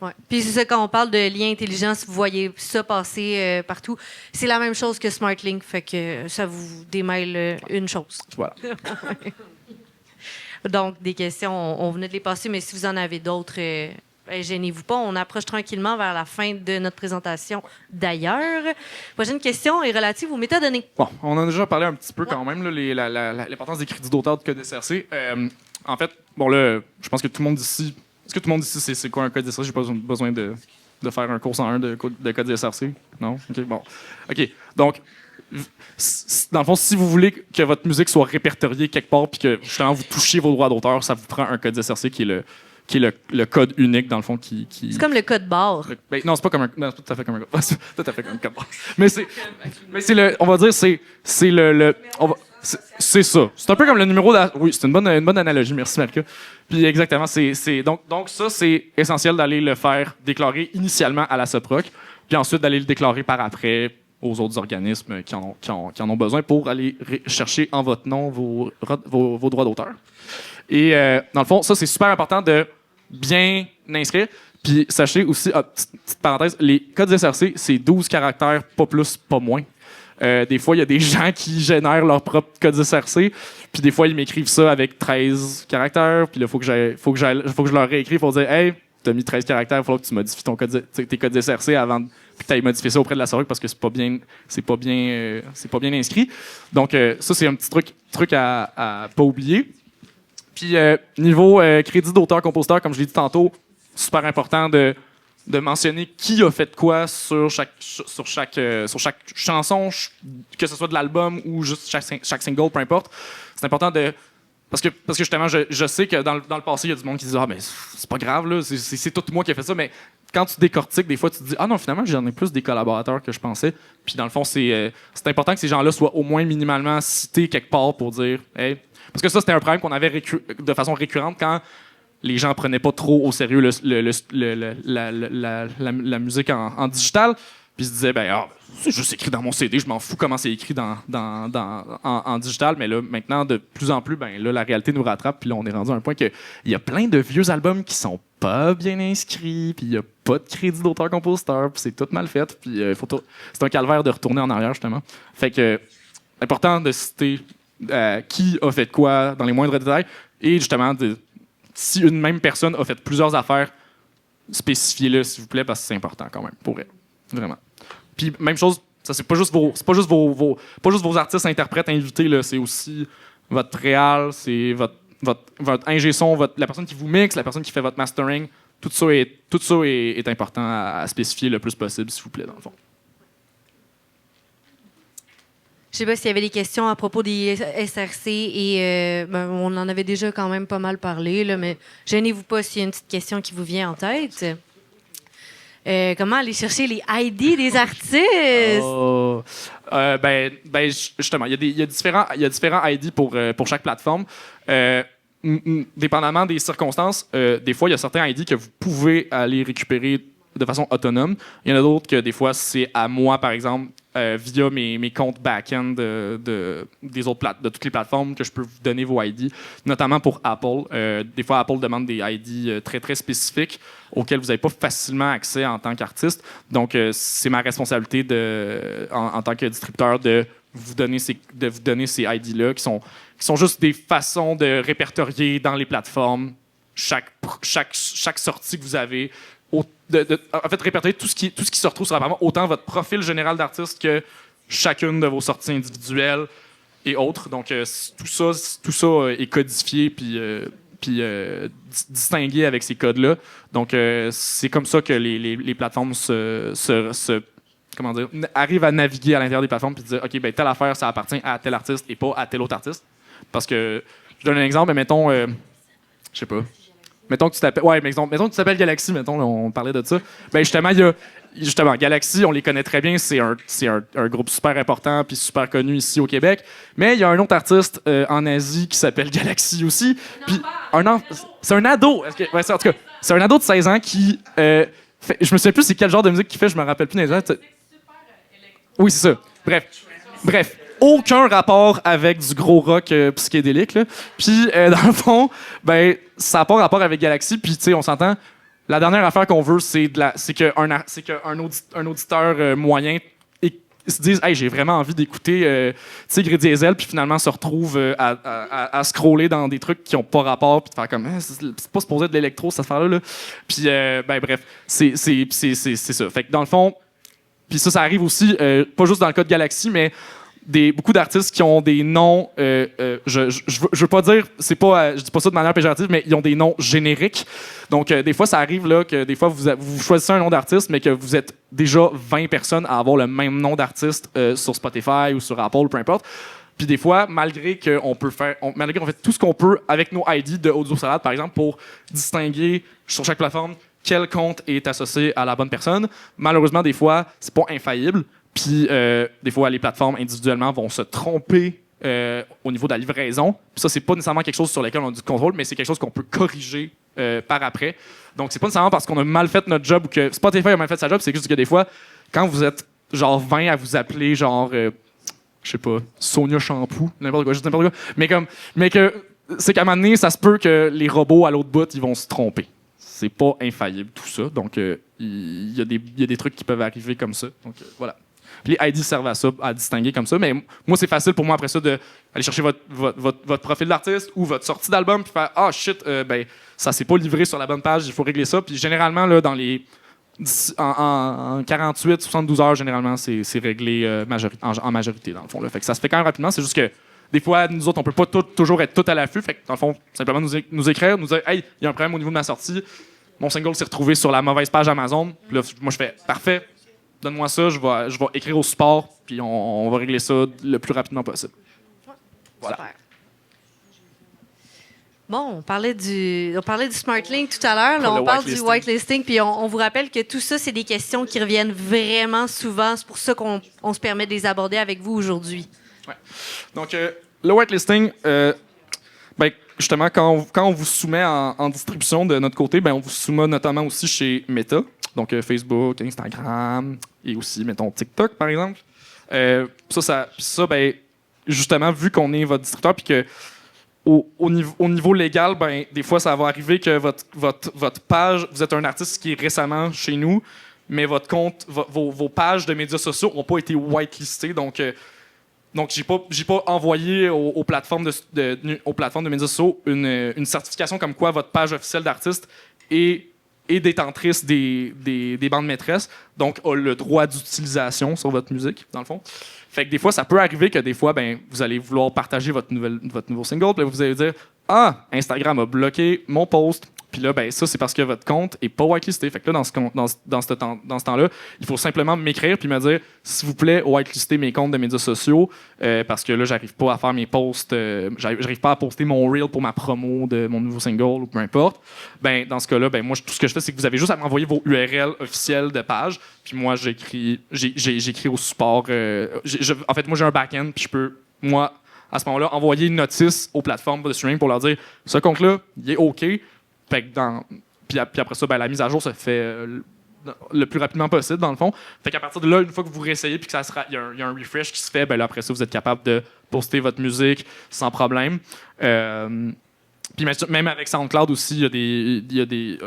Ouais. Puis c'est ça, quand on parle de lien intelligent, si vous voyez ça passer partout, c'est la même chose que SmartLink, fait que ça vous démêle une chose. Voilà. Donc, des questions, on venait de les passer, mais si vous en avez d'autres, gênez-vous pas. On approche tranquillement vers la fin de notre présentation d'ailleurs. Prochaine question est relative aux métadonnées. Bon, on en a déjà parlé un petit peu quand même, là, l'importance des crédits d'auteur de code SRC. En fait, bon là, je pense que tout le monde ici... Est-ce que tout le monde ici c'est quoi un code SRC? J'ai pas besoin de faire un cours 101 de code SRC? Non? OK, bon. OK, donc... Dans le fond, si vous voulez que votre musique soit répertoriée quelque part puis que justement vous touchiez vos droits d'auteur, ça vous prend un code SRC qui est le code unique, dans le fond, qui... C'est comme le code barre. Non, c'est pas comme un... Non, c'est pas tout à fait comme un code. C'est tout à fait comme un code barre. Mais c'est le... On va dire, c'est le... C'est ça. C'est un peu comme le numéro Oui, c'est une bonne analogie. Merci, Malika. Puis exactement, donc ça, c'est essentiel d'aller le faire déclarer initialement à la SOPROC, puis ensuite d'aller le déclarer par après aux autres organismes qui en ont besoin pour aller chercher en votre nom vos droits d'auteur. Et dans le fond, ça, c'est super important de bien inscrire. Puis sachez aussi, petite parenthèse, les codes SRC, c'est 12 caractères, pas plus, pas moins. Des fois, il y a des gens qui génèrent leur propre code SRC, puis des fois, ils m'écrivent ça avec 13 caractères, puis là, faut que je leur réécrive pour dire « Hey, t'as mis 13 caractères, il faut que tu modifies tes codes SRC avant que tu ailles modifier ça auprès de la SORUC parce que c'est pas bien inscrit. » Donc, ça, c'est un petit truc à pas oublier. Puis, niveau crédit d'auteur-compositeur, comme je l'ai dit tantôt, super important de mentionner qui a fait quoi sur chaque chanson, que ce soit de l'album ou juste chaque single, peu importe. C'est important parce que justement, je sais que dans le passé, il y a du monde qui dit « Ah, mais c'est pas grave, là, c'est tout moi qui ai fait ça. » Mais quand tu décortiques, des fois, tu te dis « Ah non, finalement, j'en ai plus des collaborateurs que je pensais. » Puis dans le fond, c'est important que ces gens-là soient au moins minimalement cités quelque part pour dire « Hey. » Parce que ça, c'était un problème qu'on avait de façon récurrente quand les gens prenaient pas trop au sérieux la musique en digital. Puis ils se disaient, c'est juste écrit dans mon CD, je m'en fous comment c'est écrit en digital. Mais là, maintenant, de plus en plus, là, la réalité nous rattrape. Puis là, on est rendu à un point qu'il y a plein de vieux albums qui sont pas bien inscrits, puis il n'y a pas de crédit d'auteur-compositeur, puis c'est tout mal fait. Puis c'est un calvaire de retourner en arrière, justement. Fait que, important de citer qui a fait quoi dans les moindres détails. Et justement, si une même personne a fait plusieurs affaires, spécifiez-le, s'il vous plaît, parce que c'est important quand même, pour elle. Vraiment. Puis, même chose, ça, c'est pas juste vos artistes, interprètes, invités, là, c'est aussi votre réal, c'est votre ingé son, la personne qui vous mixe, la personne qui fait votre mastering. Tout ça est important à spécifier le plus possible, s'il vous plaît, dans le fond. Je sais pas s'il y avait des questions à propos des SRC et on en avait déjà quand même pas mal parlé, là, mais gênez-vous pas s'il y a une petite question qui vous vient en tête. Comment aller chercher les ID des artistes? Justement, il y a différents ID pour chaque plateforme. Dépendamment des circonstances, des fois, il y a certains ID que vous pouvez aller récupérer de façon autonome. Il y en a d'autres que des fois, c'est à moi, par exemple, via mes comptes back-end de toutes les plateformes que je peux vous donner vos ID, notamment pour Apple. Des fois, Apple demande des ID très, très spécifiques auxquels vous n'avez pas facilement accès en tant qu'artiste. Donc, c'est ma responsabilité en tant que distributeur de vous donner ces ID-là qui sont juste des façons de répertorier dans les plateformes chaque sortie que vous avez. En fait, répertorier tout ce qui se retrouve sur la plateforme, autant votre profil général d'artiste que chacune de vos sorties individuelles et autres. Donc, tout ça est codifié puis distingué avec ces codes-là. Donc, c'est comme ça que les plateformes arrivent à naviguer à l'intérieur des plateformes puis dire, OK, telle affaire, ça appartient à tel artiste et pas à tel autre artiste. Parce que, je donne un exemple, mais mettons, je sais pas. Mettons que tu t'appelles Galaxy, mettons, là, on parlait de ça. Justement, Galaxy, on les connaît très bien. C'est un groupe super important puis super connu ici au Québec. Mais il y a un autre artiste en Asie qui s'appelle Galaxy aussi. C'est un ado. En tout cas, c'est un ado de 16 ans qui... je me souviens plus c'est quel genre de musique qu'il fait. Je me rappelle plus. Oui, c'est ça. Bref. Aucun rapport avec du gros rock psychédélique. Là. Puis, dans le fond, ça n'a pas rapport avec Galaxy. Puis, tu sais, on s'entend, la dernière affaire qu'on veut, c'est qu'un auditeur moyen se dise « Hey, j'ai vraiment envie d'écouter Tigre et Diesel », puis finalement se retrouve à scroller dans des trucs qui n'ont pas rapport, puis de faire comme c'est pas supposé de l'électro, cette affaire-là. Là. Puis, bref, c'est ça. Fait que dans le fond, puis ça arrive aussi, pas juste dans le cas de Galaxy, mais beaucoup d'artistes qui ont des noms, je veux pas dire, je dis pas ça de manière péjorative, mais ils ont des noms génériques. Donc, des fois, ça arrive là, que des fois, vous choisissez un nom d'artiste, mais que vous êtes déjà 20 personnes à avoir le même nom d'artiste sur Spotify ou sur Apple, peu importe. Puis des fois, malgré qu'on fait tout ce qu'on peut avec nos ID de Audio Salade, par exemple, pour distinguer sur chaque plateforme quel compte est associé à la bonne personne, malheureusement, des fois, c'est pas infaillible. Puis, des fois, les plateformes individuellement vont se tromper au niveau de la livraison. Puis ça, c'est pas nécessairement quelque chose sur lequel on a du contrôle, mais c'est quelque chose qu'on peut corriger par après. Donc, c'est pas nécessairement parce qu'on a mal fait notre job ou que Spotify a mal fait sa job, c'est juste que des fois, quand vous êtes genre 20 à vous appeler genre, je sais pas, Sonia Shampoo, n'importe quoi, juste n'importe quoi, mais que c'est qu'à un moment donné, ça se peut que les robots à l'autre bout, ils vont se tromper. C'est pas infaillible tout ça, donc il y a des trucs qui peuvent arriver comme ça. Donc voilà. Puis les ID servent à ça, à distinguer comme ça. Mais moi, c'est facile pour moi après ça d'aller chercher votre profil d'artiste ou votre sortie d'album puis faire « Ah, shit, ben, ça s'est pas livré sur la bonne page, il faut régler ça. » Puis généralement, là, en 48, 72 heures, généralement, c'est réglé en majorité, dans le fond. Là. Fait que ça se fait quand même rapidement. C'est juste que des fois, nous autres, on peut pas toujours être tout à l'affût. Fait que, dans le fond, simplement nous écrire, nous dire « Hey, il y a un problème au niveau de ma sortie. Mon single s'est retrouvé sur la mauvaise page Amazon. » Puis là, moi, je fais « Parfait. Donne-moi ça, je vais écrire au support, puis on va régler ça le plus rapidement possible. » Voilà. Super. Bon, on parlait du SmartLink tout à l'heure. Là, on parle du whitelisting, puis on vous rappelle que tout ça, c'est des questions qui reviennent vraiment souvent. C'est pour ça qu'on se permet de les aborder avec vous aujourd'hui. Ouais. Donc, le whitelisting, ben, justement, quand on vous soumet en distribution de notre côté, ben, on vous soumet notamment aussi chez Meta, donc Facebook, Instagram et aussi, mettons, TikTok, par exemple. Ça, ben, justement, vu qu'on est votre distributeur, puis que au niveau légal, ben, des fois, ça va arriver que votre page, vous êtes un artiste qui est récemment chez nous, mais votre compte, vos pages de médias sociaux n'ont pas été whitelistées, donc j'ai pas envoyé aux plateformes de médias sociaux une certification comme quoi votre page officielle d'artiste est détentrice des bandes maîtresses, donc a le droit d'utilisation sur votre musique, dans le fond. Fait que des fois, ça peut arriver que des fois, ben, vous allez vouloir partager votre nouveau single, puis vous allez dire « Ah, Instagram a bloqué mon post. » Puis là, ben, ça, c'est parce que votre compte est pas whitelisté. Fait que là, dans ce temps-là, il faut simplement m'écrire puis me dire « S'il vous plaît, whitelister mes comptes de médias sociaux parce que là, j'arrive pas à faire mes posts, j'arrive pas à poster mon reel pour ma promo de mon nouveau single ou peu importe. » Ben, dans ce cas-là, ben, moi, tout ce que je fais, c'est que vous avez juste à m'envoyer vos URL officiels de page. Puis moi, j'écris au support. En fait, moi, j'ai un back-end puis je peux, moi, à ce moment-là, envoyer une notice aux plateformes de streaming pour leur dire « Ce compte-là, il est OK. » Fait que puis après ça, ben, la mise à jour se fait le plus rapidement possible, dans le fond. Fait qu'à partir de là, une fois que vous réessayez puis que il y a un refresh qui se fait, ben là, après ça, vous êtes capable de poster votre musique sans problème. Puis même avec SoundCloud aussi, il y a du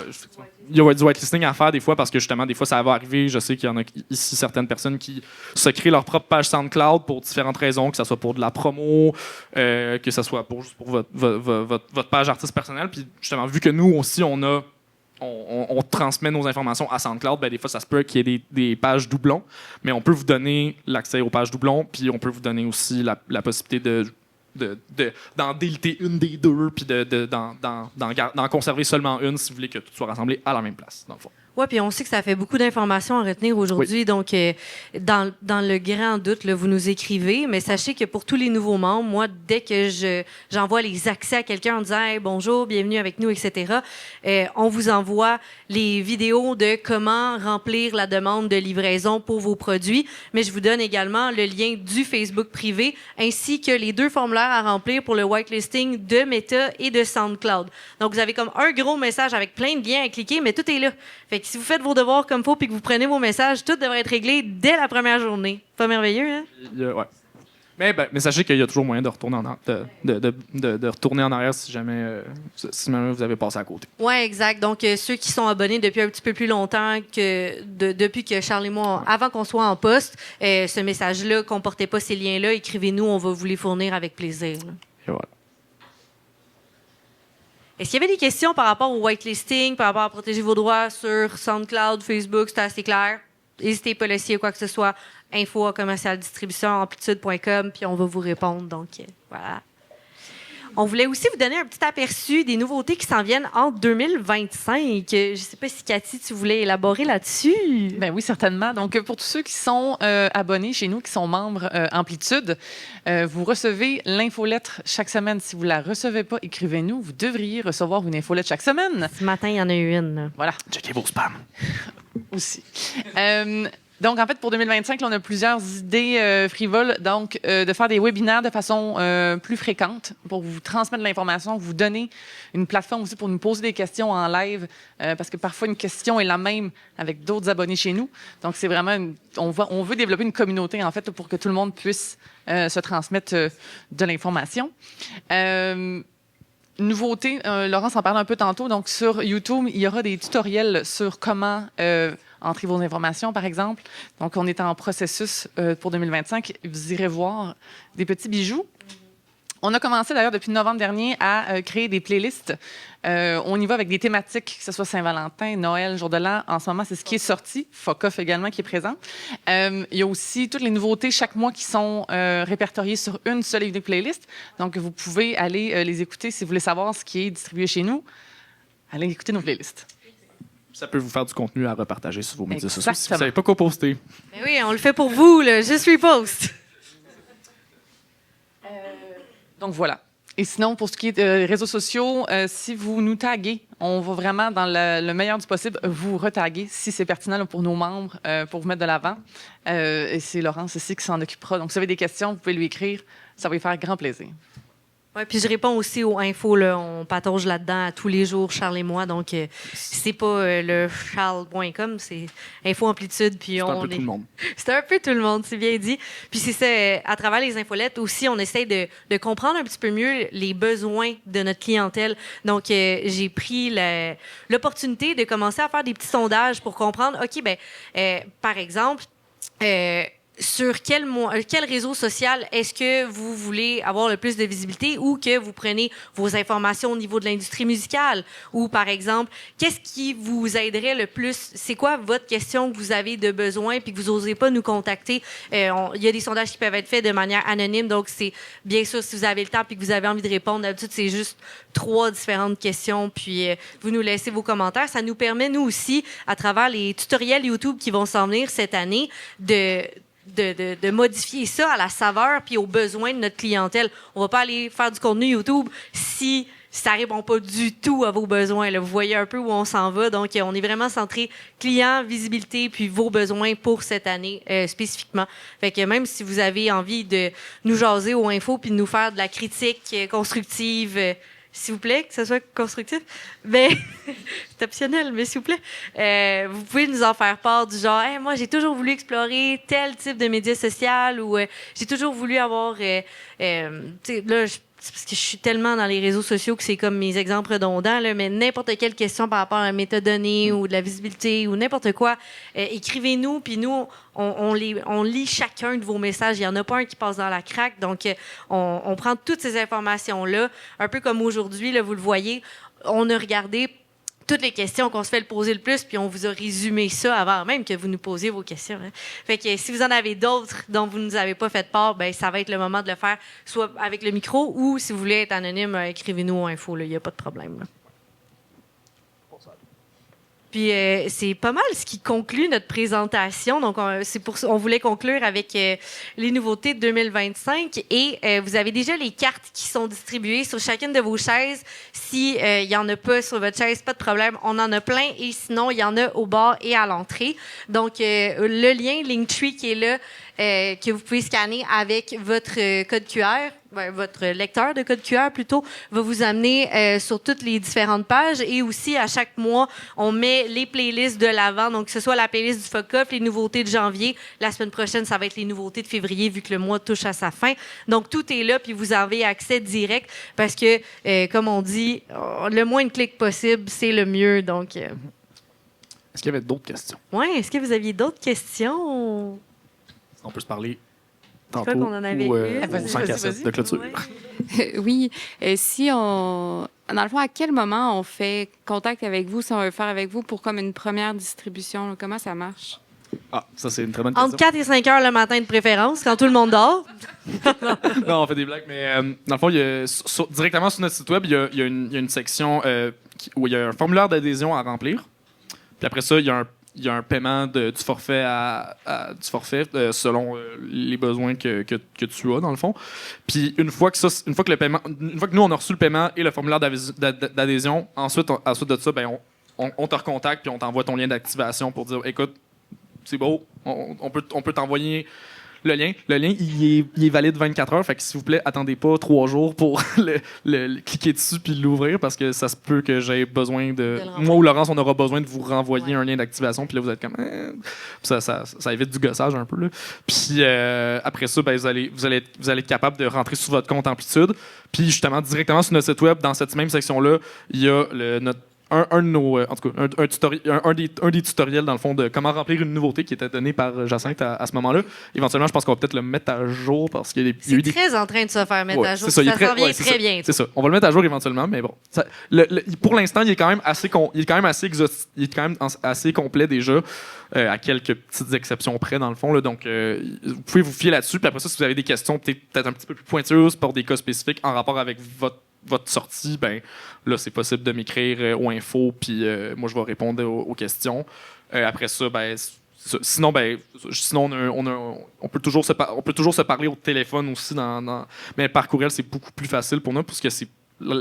whitelisting à faire des fois parce que justement, des fois, ça va arriver. Je sais qu'il y en a ici certaines personnes qui se créent leur propre page SoundCloud pour différentes raisons, que ce soit pour de la promo, que ce soit juste pour votre page artiste personnelle. Puis justement, vu que nous aussi, on transmet nos informations à SoundCloud, ben des fois, ça se peut qu'il y ait des pages doublons, mais on peut vous donner l'accès aux pages doublons, puis on peut vous donner aussi la possibilité d'en déliter une des deux, puis d'en conserver seulement une si vous voulez que tout soit rassemblé à la même place, dans le fond. Oui, puis on sait que ça fait beaucoup d'informations à retenir aujourd'hui. Oui. Donc, dans le grand doute, là, vous nous écrivez, mais sachez que pour tous les nouveaux membres, moi, dès que j'envoie les accès à quelqu'un en disant hey, « Bonjour, bienvenue avec nous », etc., on vous envoie les vidéos de comment remplir la demande de livraison pour vos produits, mais je vous donne également le lien du Facebook privé ainsi que les 2 formulaires à remplir pour le whitelisting de Meta et de SoundCloud. Donc, vous avez comme un gros message avec plein de liens à cliquer, mais tout est là. Fait que si vous faites vos devoirs comme il faut puis que vous prenez vos messages, tout devrait être réglé dès la première journée. Pas merveilleux, hein? Ouais. Mais sachez qu'il y a toujours moyen de retourner de retourner en arrière si jamais vous avez passé à côté. Oui, exact. Donc, ceux qui sont abonnés depuis un petit peu plus longtemps que depuis que Charles et moi, avant qu'on soit en poste, ce message-là, comportait pas ces liens-là, écrivez-nous, on va vous les fournir avec plaisir. Là. Et voilà. Est-ce qu'il y avait des questions par rapport au whitelisting, par rapport à protéger vos droits sur SoundCloud, Facebook? C'était assez clair. N'hésitez pas à laisser quoi que ce soit. info@commercialdistribution.amplitude.com, puis on va vous répondre. Donc, voilà. On voulait aussi vous donner un petit aperçu des nouveautés qui s'en viennent en 2025. Je ne sais pas si, Cathy, tu voulais élaborer là-dessus. Ben oui, certainement. Donc, pour tous ceux qui sont abonnés chez nous, qui sont membres Amplitude, vous recevez l'infolettre chaque semaine. Si vous ne la recevez pas, écrivez-nous. Vous devriez recevoir une infolettre chaque semaine. Ce matin, il y en a eu une. Voilà. Checkez vos spams. Aussi. Donc, en fait, pour 2025, là, on a plusieurs idées frivoles. Donc, de faire des webinaires de façon plus fréquente pour vous transmettre de l'information, vous donner une plateforme aussi pour nous poser des questions en live, parce que parfois, une question est la même avec d'autres abonnés chez nous. Donc, c'est vraiment... on veut développer une communauté, en fait, pour que tout le monde puisse se transmettre de l'information. Nouveauté, Laurence en parlait un peu tantôt. Donc, sur YouTube, il y aura des tutoriels sur comment entrer vos informations, par exemple. Donc, on est en processus pour 2025. Vous irez voir des petits bijoux. On a commencé d'ailleurs depuis novembre dernier à créer des playlists. On y va avec des thématiques, que ce soit Saint-Valentin, Noël, Jour de l'An. En ce moment, c'est ce qui est sorti. Fuck Off également qui est présent. Il y a aussi toutes les nouveautés chaque mois qui sont répertoriées sur une seule et unique playlist. Donc, vous pouvez aller les écouter si vous voulez savoir ce qui est distribué chez nous. Allez écouter nos playlists. Ça peut vous faire du contenu à repartager sur vos médias sociaux si vous Exactement. ne savez pas quoi poster. Mais oui, on le fait pour vous, là. Je suis post. Donc, voilà. Et sinon, pour ce qui est des réseaux sociaux, si vous nous taguez, on va vraiment, dans le meilleur du possible, vous retaguer si c'est pertinent là, pour nos membres, pour vous mettre de l'avant. Et c'est Laurence ici qui s'en occupera. Donc, si vous avez des questions, vous pouvez lui écrire. Ça va lui faire grand plaisir. Ouais, puis je réponds aussi aux infos. Là. On patauge là-dedans tous les jours, Charles et moi. Donc, c'est pas le charles.com, c'est Info Amplitude. Puis C'est un peu tout le monde. C'est un peu tout le monde, c'est bien dit. Puis c'est ça, à travers les infolettes aussi, on essaie de comprendre un petit peu mieux les besoins de notre clientèle. Donc, j'ai pris l'opportunité de commencer à faire des petits sondages pour comprendre, OK, par exemple, sur quel réseau social est-ce que vous voulez avoir le plus de visibilité ou que vous prenez vos informations au niveau de l'industrie musicale? Ou, par exemple, qu'est-ce qui vous aiderait le plus? C'est quoi votre question que vous avez de besoin puis que vous n'osez pas nous contacter? Il y a des sondages qui peuvent être faits de manière anonyme, donc c'est bien sûr, si vous avez le temps puis que vous avez envie de répondre, d'habitude, c'est juste 3 différentes questions, puis vous nous laissez vos commentaires. Ça nous permet, nous aussi, à travers les tutoriels YouTube qui vont s'en venir cette année, de modifier ça à la saveur puis aux besoins de notre clientèle. On va pas aller faire du contenu YouTube si ça répond pas du tout à vos besoins. Là. Vous voyez un peu où on s'en va. Donc, on est vraiment centré client, visibilité, puis vos besoins pour cette année spécifiquement. Fait que même si vous avez envie de nous jaser aux infos puis de nous faire de la critique constructive, s'il vous plaît, que ce soit constructif. Mais c'est optionnel, mais s'il vous plaît. Vous pouvez nous en faire part du genre, hey, moi, j'ai toujours voulu explorer tel type de médias social ou j'ai toujours voulu avoir. Là, c'est parce que je suis tellement dans les réseaux sociaux que c'est comme mes exemples redondants, là, mais n'importe quelle question par rapport à la métadonnée ou de la visibilité ou n'importe quoi, écrivez-nous, puis nous, on lit chacun de vos messages. Il n'y en a pas un qui passe dans la craque. Donc, on prend toutes ces informations-là, un peu comme aujourd'hui, là, vous le voyez, on a regardé toutes les questions qu'on se fait le poser le plus, puis on vous a résumé ça avant même que vous nous posiez vos questions. Hein. Fait que si vous en avez d'autres dont vous ne nous avez pas fait part, ben ça va être le moment de le faire, soit avec le micro ou si vous voulez être anonyme, écrivez-nous aux infos. Il n'y a pas de problème. Là. Puis c'est pas mal ce qui conclut notre présentation. Donc, on voulait conclure avec les nouveautés de 2025. Et vous avez déjà les cartes qui sont distribuées sur chacune de vos chaises. Si il y en a pas sur votre chaise, pas de problème. On en a plein. Et sinon, il y en a au bar et à l'entrée. Donc, le lien Linktree qui est là, que vous pouvez scanner avec votre code QR, votre lecteur de code QR plutôt, va vous amener sur toutes les différentes pages. Et aussi, à chaque mois, on met les playlists de l'avant. Donc, que ce soit la playlist du Fuck Off, les nouveautés de janvier. La semaine prochaine, ça va être les nouveautés de février, vu que le mois touche à sa fin. Donc, tout est là, puis vous avez accès direct parce que, comme on dit, le moins de clics possible, c'est le mieux. Donc, Est-ce qu'il y avait d'autres questions? Oui, est-ce que vous aviez d'autres questions? On peut se parler Je tantôt crois qu'on en avait ou une. 5 à 7 de clôture. Ouais. Oui. Si on... Dans le fond, à quel moment on fait contact avec vous, si on veut faire avec vous pour comme une première distribution? Là, comment ça marche? Ah, ça, c'est une très bonne question. Entre 4 et 5 heures le matin de préférence, quand tout le monde dort. Non, on fait des blagues, mais dans le fond, directement sur notre site web, il y a une section où il y a un formulaire d'adhésion à remplir. Puis après ça, il y a un paiement du forfait selon les besoins que tu as, dans le fond. Puis une fois que nous, on a reçu le paiement et le formulaire d'adhésion, ensuite de ça, ben, on te recontacte puis on t'envoie ton lien d'activation pour dire, écoute, c'est beau, on peut t'envoyer le lien. Le lien, il est valide 24 heures. Fait que s'il vous plaît, attendez pas 3 jours pour le cliquer dessus puis l'ouvrir parce que ça se peut que j'ai besoin de. Moi ou Laurence, on aura besoin de vous renvoyer un lien d'activation. Puis là, vous êtes comme. Ça évite du gossage un peu. Là. Puis après ça, ben, vous allez être capable de rentrer sur votre compte Amplitude. Puis justement, directement sur notre site web, dans cette même section-là, il y a un de nos, en tout cas, un des tutoriels, dans le fond, de comment remplir une nouveauté qui était donné par Jacinthe à ce moment-là. Éventuellement, je pense qu'on va peut-être le mettre à jour parce qu'il y a des. C'est très en train de se faire mettre à jour. Ça s'en vient très bien. C'est ça. On va le mettre à jour éventuellement, mais bon. Pour l'instant, il est quand même assez complet déjà, à quelques petites exceptions près, dans le fond. Là, donc, vous pouvez vous fier là-dessus. Puis après ça, si vous avez des questions peut-être un petit peu plus pointilleuses pour des cas spécifiques en rapport avec votre sortie, ben là, c'est possible de m'écrire aux infos, puis moi, je vais répondre aux questions. Après ça, ben, sinon, on peut toujours se parler au téléphone aussi. Mais par courriel, c'est beaucoup plus facile pour nous, parce que c'est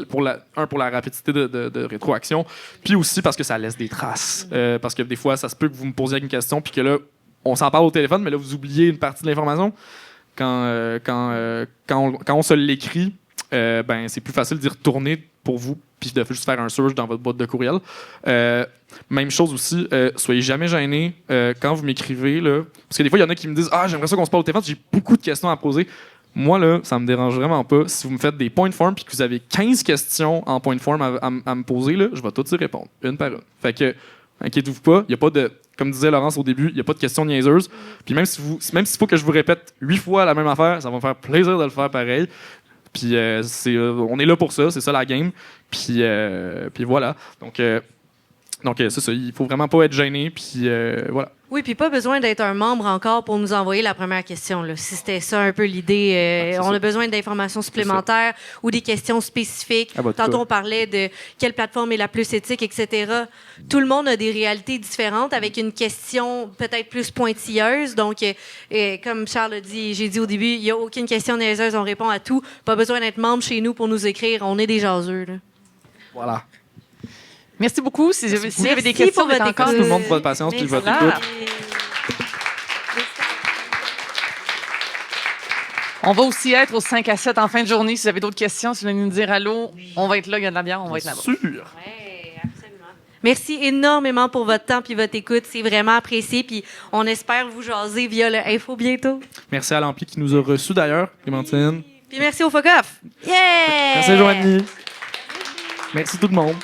pour la rapidité de rétroaction, puis aussi parce que ça laisse des traces. Parce que des fois, ça se peut que vous me posiez une question, puis que là, on s'en parle au téléphone, mais là, vous oubliez une partie de l'information. Quand on se l'écrit, ben, c'est plus facile d'y retourner pour vous puis de juste faire un search dans votre boîte de courriel. Même chose aussi, soyez jamais gênés quand vous m'écrivez. Là, parce que des fois, il y en a qui me disent « Ah, j'aimerais ça qu'on se parle au téléphone, j'ai beaucoup de questions à poser. » Moi, là, ça me dérange vraiment pas. Si vous me faites des point form puis que vous avez 15 questions en point form à me poser, là, je vais toutes y répondre, une par une. Fait que, inquiétez-vous pas, il n'y a pas de... Comme disait Laurence au début, il n'y a pas de questions niaiseuses. Puis même s'il faut que je vous répète 8 fois la même affaire, ça va me faire plaisir de le faire pareil. Puis on est là pour ça, c'est ça la game. Puis voilà. Donc c'est ça, il faut vraiment pas être gêné. Puis voilà. Oui, puis pas besoin d'être un membre encore pour nous envoyer la première question. Là. Si c'était ça un peu l'idée, on a besoin d'informations supplémentaires ou des questions spécifiques. Tantôt, on parlait de quelle plateforme est la plus éthique, etc. Tout le monde a des réalités différentes avec une question peut-être plus pointilleuse. Donc, comme Charles a dit, j'ai dit au début, il n'y a aucune question niaiseuse, on répond à tout. Pas besoin d'être membre chez nous pour nous écrire. On est des jaseux. Là. Voilà. Merci beaucoup. Si vous avez des questions, merci encore tout le monde pour votre patience et votre écoute. On va aussi être au 5 à 7 en fin de journée. Si vous avez d'autres questions, si vous voulez nous dire allô, on va être là. Il y a de la bière, on va être là-bas. Sûr. Oui, absolument. Merci énormément pour votre temps et votre écoute. C'est vraiment apprécié. Puis on espère vous jaser via le info bientôt. Merci à l'Ampli qui nous a reçus d'ailleurs, Clémentine. Puis merci au FOCOF. Yeah! Merci Joanie. Merci tout le monde.